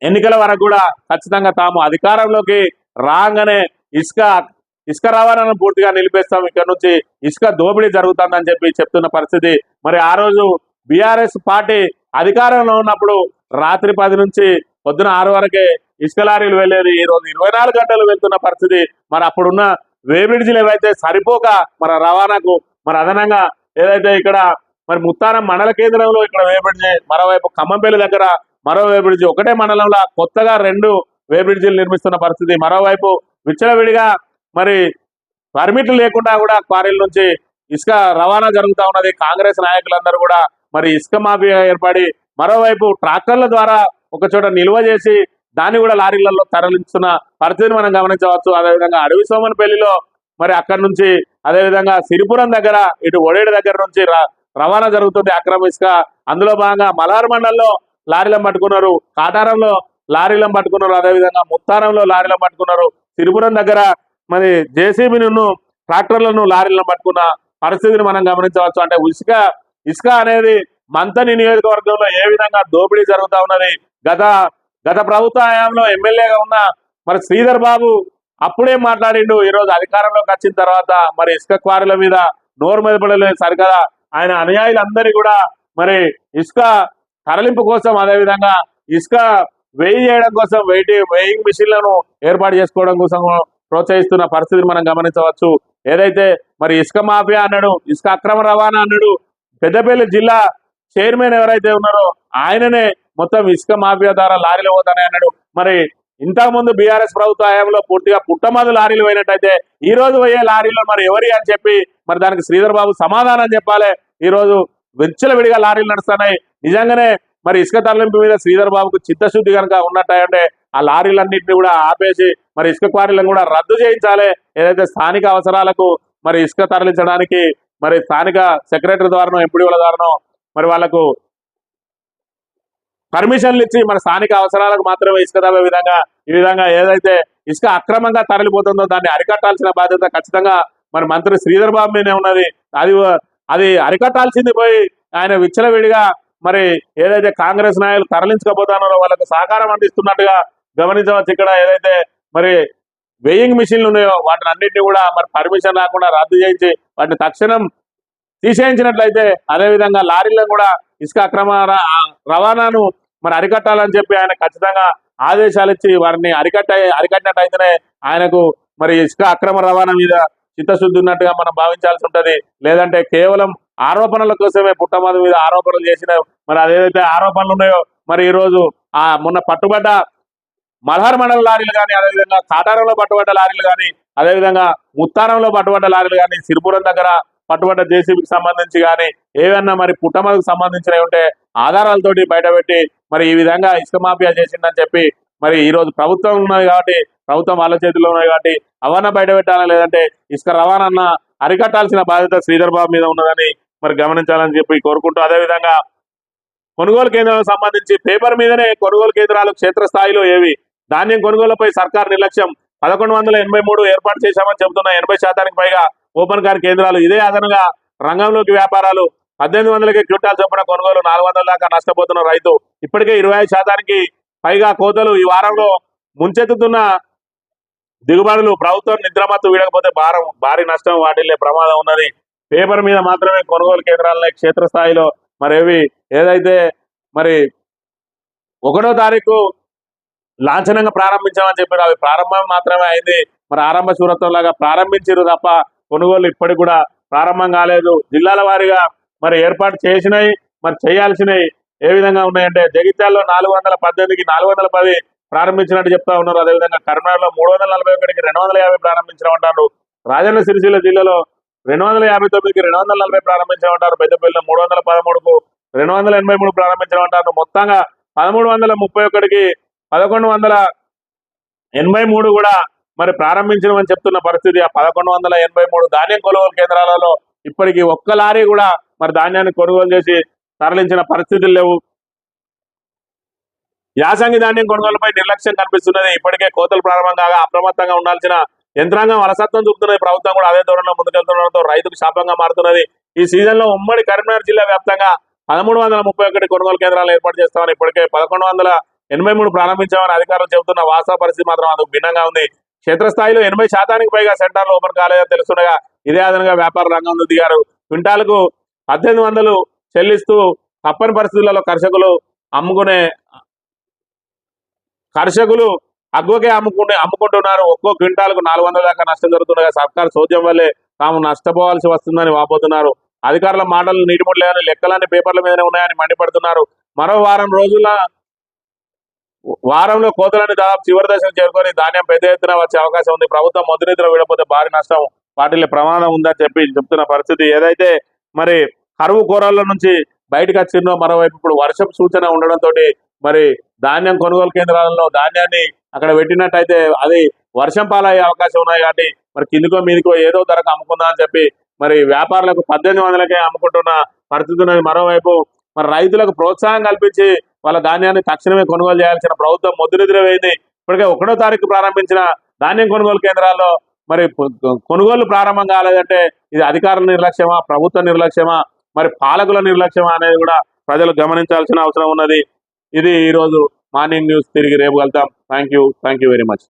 ఎన్నికల వరకు కూడా ఖచ్చితంగా తాము అధికారంలోకి రాగానే ఇసుక రవాణాను పూర్తిగా నిలిపేస్తాం, ఇక్కడ నుంచి ఇసుక దోపిడీ జరుగుతుందని చెప్తున్న పరిస్థితి. మరి ఆ రోజు బీఆర్ఎస్ పార్టీ అధికారంలో ఉన్నప్పుడు రాత్రి 10 నుంచి పొద్దున 6 వరకే ఇసుక లారీలు వెళ్ళేది. ఈ రోజు 24 గంటలు వెళ్తున్న పరిస్థితి. మరి అప్పుడున్న వేబ్రిడ్జిలు ఏవైతే సరిపోక మరి రవాణాకు మరి అదనంగా ఏదైతే ఇక్కడ మరి ముత్తారం మండల కేంద్రంలో ఇక్కడ వేబ్రిడ్జి, మరోవైపు ఖమ్మంపల్లి దగ్గర మరో వేబ్రిడ్జి, ఒకటే మండలంలో కొత్తగా 2 వేబ్రిడ్జిలు నిర్మిస్తున్న పరిస్థితి. మరోవైపు విచ్చలవిడిగా మరి పర్మిట్లు లేకుండా కూడా క్వారీల నుంచి ఇసుక రవాణా జరుగుతూ ఉన్నది. కాంగ్రెస్ నాయకులందరూ కూడా మరి ఇసుక మాఫియా ఏర్పడి మరోవైపు ట్రాక్టర్ల ద్వారా ఒక చోట నిల్వ చేసి దాన్ని కూడా లారీలలో తరలిస్తున్న పరిస్థితిని మనం గమనించవచ్చు. అదేవిధంగా అడవి సోమనపల్లిలో మరి అక్కడి నుంచి అదేవిధంగా సిరిపురం దగ్గర ఇటు ఒడేడు దగ్గర నుంచి రవాణా జరుగుతుంది అక్రమ ఇసుక. అందులో భాగంగా మలార్ మండలంలో లారీలను పట్టుకున్నారు, కాటారంలో లారీలను పట్టుకున్నారు, అదేవిధంగా ముత్తారంలో లారీలను పట్టుకున్నారు. సిరిపురం దగ్గర మరి జేసీబీను ట్రాక్టర్లను లారీలను పట్టుకున్న పరిస్థితిని మనం గమనించవచ్చు. అంటే ఇసుక అనేది మంతని నియోజకవర్గంలో ఏ విధంగా దోపిడీ జరుగుతూ ఉన్నది. గత ప్రభుత్వ హయాంలో ఎమ్మెల్యేగా ఉన్న మరి శ్రీధర్ బాబు అప్పుడే మాట్లాడిండు. ఈరోజు అధికారంలోకి వచ్చిన తర్వాత మరి ఇసుక క్వారీల మీద నోరు మెదపడలేదు సరికదా. ఆయన అనుయాయులందరినీ కూడా మరి ఇసుక తరలింపు కోసం అదేవిధంగా ఇసుక వెయ్యి చేయడం కోసం వెయింగ్ మిషన్లను ఏర్పాటు చేసుకోవడం కోసం ప్రోత్సహిస్తున్న పరిస్థితిని మనం గమనించవచ్చు. ఏదైతే మరి ఇసుక మాఫియా అన్నాడు, ఇసుక అక్రమ రవాణా అన్నాడు, పెద్దపల్లి జిల్లా చైర్మన్ ఎవరైతే ఉన్నారో ఆయననే మొత్తం ఇసుక మాఫియా ద్వారా లారీలు పోతానే అన్నాడు. మరి ఇంతకుముందు బీఆర్ఎస్ ప్రభుత్వ హయాంలో పూర్తిగా పుట్టమందు లారీలు పోయినట్టయితే ఈ రోజు పోయే లారీలో మరి ఎవరి అని చెప్పి మరి దానికి శ్రీధర్ బాబు సమాధానం చెప్పాలి. ఈ రోజు విచ్చలవిడిగా లారీలు నడుస్తున్నాయి. నిజంగానే మరి ఇసుక తరలింపు మీద శ్రీధర్ బాబుకు చిత్తశుద్ధి కనుక ఉన్నట్టంటే ఆ లారీలన్నింటినీ కూడా ఆపేసి మరి ఇసుక క్వారీలను కూడా రద్దు చేయించాలి. ఏదైతే స్థానిక అవసరాలకు మరి ఇసుక తరలించడానికి మరి స్థానిక సెక్రటరీ ద్వారానో ఎంపీడీల ద్వారానో మరి వాళ్ళకు పర్మిషన్లు ఇచ్చి మన స్థానిక అవసరాలకు మాత్రమే ఇసుక తవ్వే ఈ విధంగా ఏదైతే ఇసుక అక్రమంగా తరలిపోతుందో దాన్ని అరికట్టాల్సిన బాధ్యత ఖచ్చితంగా మరి మంత్రి శ్రీధర్ బాబు మీదే ఉన్నది. అది అరికట్టాల్సింది పోయి ఆయన విచ్చలవిడిగా మరి ఏదైతే కాంగ్రెస్ నాయకులు తరలించకపోతున్నారో వాళ్ళకు సహకారం అందిస్తున్నట్టుగా గమనించవచ్చు. ఇక్కడ ఏదైతే మరి వెయింగ్ మిషన్లు ఉన్నాయో వాటిని అన్నింటినీ కూడా మరి పర్మిషన్ రాకుండా రద్దు చేయించి వాటిని తక్షణం తీసేయించినట్లయితే అదేవిధంగా లారీలను కూడా ఇసుక అక్రమ రవాణాను మరి అరికట్టాలని చెప్పి ఆయన ఖచ్చితంగా ఆదేశాలు ఇచ్చి వారిని అరికట్టినట్టయితేనే ఆయనకు మరి ఇసుక అక్రమ రవాణా మీద చిత్తశుద్ధి ఉన్నట్టుగా మనం భావించాల్సి ఉంటది. లేదంటే కేవలం ఆరోపణల కోసమే పుట్టమదు మీద ఆరోపణలు చేసిన మరి అదేదైతే ఆరోపణలు ఉన్నాయో మరి ఈరోజు మొన్న పట్టుబడ్డ మల్హార్ మండల లారీలు కానీ, అదేవిధంగా కాటారంలో పట్టుబడ్డ లారీలు కానీ, అదేవిధంగా ముత్తారంలో పట్టుబడ్డ లారీలు కానీ, సిరిపురం దగ్గర పట్టుబడ్డ జేసీబీకి సంబంధించి కానీ ఏవన్నా మరి పుట్టమదుకు సంబంధించినవి ఉంటే ఆధారాలతోటి బయటపెట్టి మరి ఈ విధంగా ఇసుక మాఫియా చేసిందని చెప్పి మరి ఈ రోజు ప్రభుత్వం ఉన్నది కాబట్టి, ప్రభుత్వం వాళ్ళ చేతిలో ఉన్నది కాబట్టి అవన్నీ బయట పెట్టాలా, లేదంటే ఇసుక రవాణా అరికట్టాల్సిన బాధ్యత శ్రీధర్ బాబు మీద ఉన్నదని మరి గమనించాలని చెప్పి కోరుకుంటూ, అదేవిధంగా కొనుగోలు కేంద్రాలకు సంబంధించి పేపర్ మీదనే కొనుగోలు కేంద్రాలు క్షేత్రస్థాయిలో ఏవి, ధాన్యం కొనుగోలుపై సర్కార్ నిర్లక్ష్యం, 1183 ఏర్పాటు చేశామని చెబుతున్న 80% పైగా ఓపెన్ కార్ కేంద్రాలు, ఇదే అదనంగా రంగంలోకి వ్యాపారాలు, 1800కి క్వింటాల్ చొప్పున కొనుగోలు, 400 దాకా నష్టపోతున్న రైతు, ఇప్పటికే 25% పైగా కోతలు, ఈ వారంలో ముంచెత్తుతున్న దిగుబడులు, ప్రభుత్వం నిద్రమత్తు వీడకపోతే భారీ నష్టం వాటిల్లే ప్రమాదం ఉన్నది. పేపర్ మీద మాత్రమే కొనుగోలు కేంద్రాలనే క్షేత్రస్థాయిలో మరి ఏదైతే మరి 1వ తారీఖు లాంఛనంగా ప్రారంభించామని చెప్పారు, అవి ప్రారంభం మాత్రమే అయింది. మరి ఆరంభ శూరత్వం లాగా ప్రారంభించారు తప్ప కొనుగోలు ఇప్పటికి కూడా ప్రారంభం కాలేదు. జిల్లాల వారీగా మరి ఏర్పాటు చేసినవి మరి చేయాల్సినవి ఏ విధంగా ఉన్నాయంటే జగిత్యాలలో 418కి 410 ప్రారంభించినట్టు చెప్తా ఉన్నారు. అదేవిధంగా కరీంనగర్లో 341కి 250 ప్రారంభించమంటారు. రాజన్న సిరిసిల్ల జిల్లాలో 259కి 240 ప్రారంభించమంటారు. పెద్దపల్లిలో 313కు 283 ప్రారంభించమంటారు. మొత్తంగా 1331కి 1183 కూడా మరి ప్రారంభించమని చెప్తున్న పరిస్థితి. ఆ 1183 ధాన్యం కొనుగోలు కేంద్రాలలో ఇప్పటికీ ఒక్క లారీ కూడా మరి ధాన్యాన్ని కొనుగోలు చేసి తరలించిన పరిస్థితులు లేవు. యాసంగి ధాన్యం కొనుగోలుపై నిర్లక్ష్యం కనిపిస్తున్నది. ఇప్పటికే కోతలు ప్రారంభం కాగా అప్రమత్తంగా ఉండాల్సిన యంత్రాంగం అలసత్వం చూపుతున్నది. ప్రభుత్వం కూడా అదే ధోరణిలో ముందుకెళ్తుండడంతో రైతుకు శాపంగా మారుతున్నది. ఈ సీజన్ లో ఉమ్మడి కరీంనగర్ జిల్లా వ్యాప్తంగా 1331 కొనుగోలు కేంద్రాలు ఏర్పాటు చేస్తామని, ఇప్పటికే 1183 ప్రారంభించామని అధికారులు చెబుతున్న వాస్తవ పరిస్థితి మాత్రం అందుకు భిన్నంగా ఉంది. క్షేత్రస్థాయిలో 80% పైగా సెంటర్లు ఓపెన్ కాలేదని తెలుస్తుండగా ఇదే అదనంగా వ్యాపార రంగంలో దిగారు. క్వింటాలకు 1800 చెల్లిస్తూ తప్పని పరిస్థితులలో కర్షకులు అగ్వకే అమ్ముకుంటున్నారు. ఒక్కో క్వింటాలకు 400 దాకా నష్టం జరుగుతుండగా సర్కారు చోద్యం వల్లే తాము నష్టపోవాల్సి వస్తుందని వాపోతున్నారు. అధికారుల మాటలు నీటిముడలేదని, లెక్కలన్నీ పేపర్ల మీదనే ఉన్నాయని మండిపడుతున్నారు. మరో వారంలో కోతలన్నీ దాదాపు చివరి దశకు చేరుకొని ధాన్యం పెద్ద ఎత్తున వచ్చే అవకాశం ఉంది. ప్రభుత్వం మొదటినిద్ర విడపోతే భారీ నష్టం వాటిల్లో ప్రమాదం ఉందని చెప్తున్న పరిస్థితి. ఏదైతే మరి కరువు కోరల నుంచి బయటకు వచ్చిందో, మరోవైపు ఇప్పుడు వర్షం సూచన ఉండడంతో మరి ధాన్యం కొనుగోలు కేంద్రాలలో ధాన్యాన్ని అక్కడ పెట్టినట్టయితే అది వర్షం పాలయ్యే అవకాశం ఉన్నాయి. కాబట్టి మరి కిందికో మీదికో ఏదో ధరకు అమ్ముకుందా అని చెప్పి మరి వ్యాపారులకు 1800కే అమ్ముకుంటున్న పరిస్థితి ఉన్నది. మరోవైపు మరి రైతులకు ప్రోత్సాహం కల్పించి వాళ్ళ ధాన్యాన్ని తక్షణమే కొనుగోలు చేయాల్సిన ప్రభుత్వం మొద్దునిద్ర వేయింది. ఇప్పటికే 1వ తారీఖు ప్రారంభించిన ధాన్యం కొనుగోలు కేంద్రాల్లో మరి కొనుగోలు ప్రారంభం కాలేదంటే ఇది అధికారుల నిర్లక్ష్యమా, ప్రభుత్వ నిర్లక్ష్యమా, మరి పాలకుల నిర్లక్ష్యమా అనేది కూడా ప్రజలు గమనించాల్సిన అవసరం ఉన్నది. ఇది ఈరోజు మార్నింగ్ న్యూస్. తిరిగి రేపు కలుద్దాం. Thank you very much.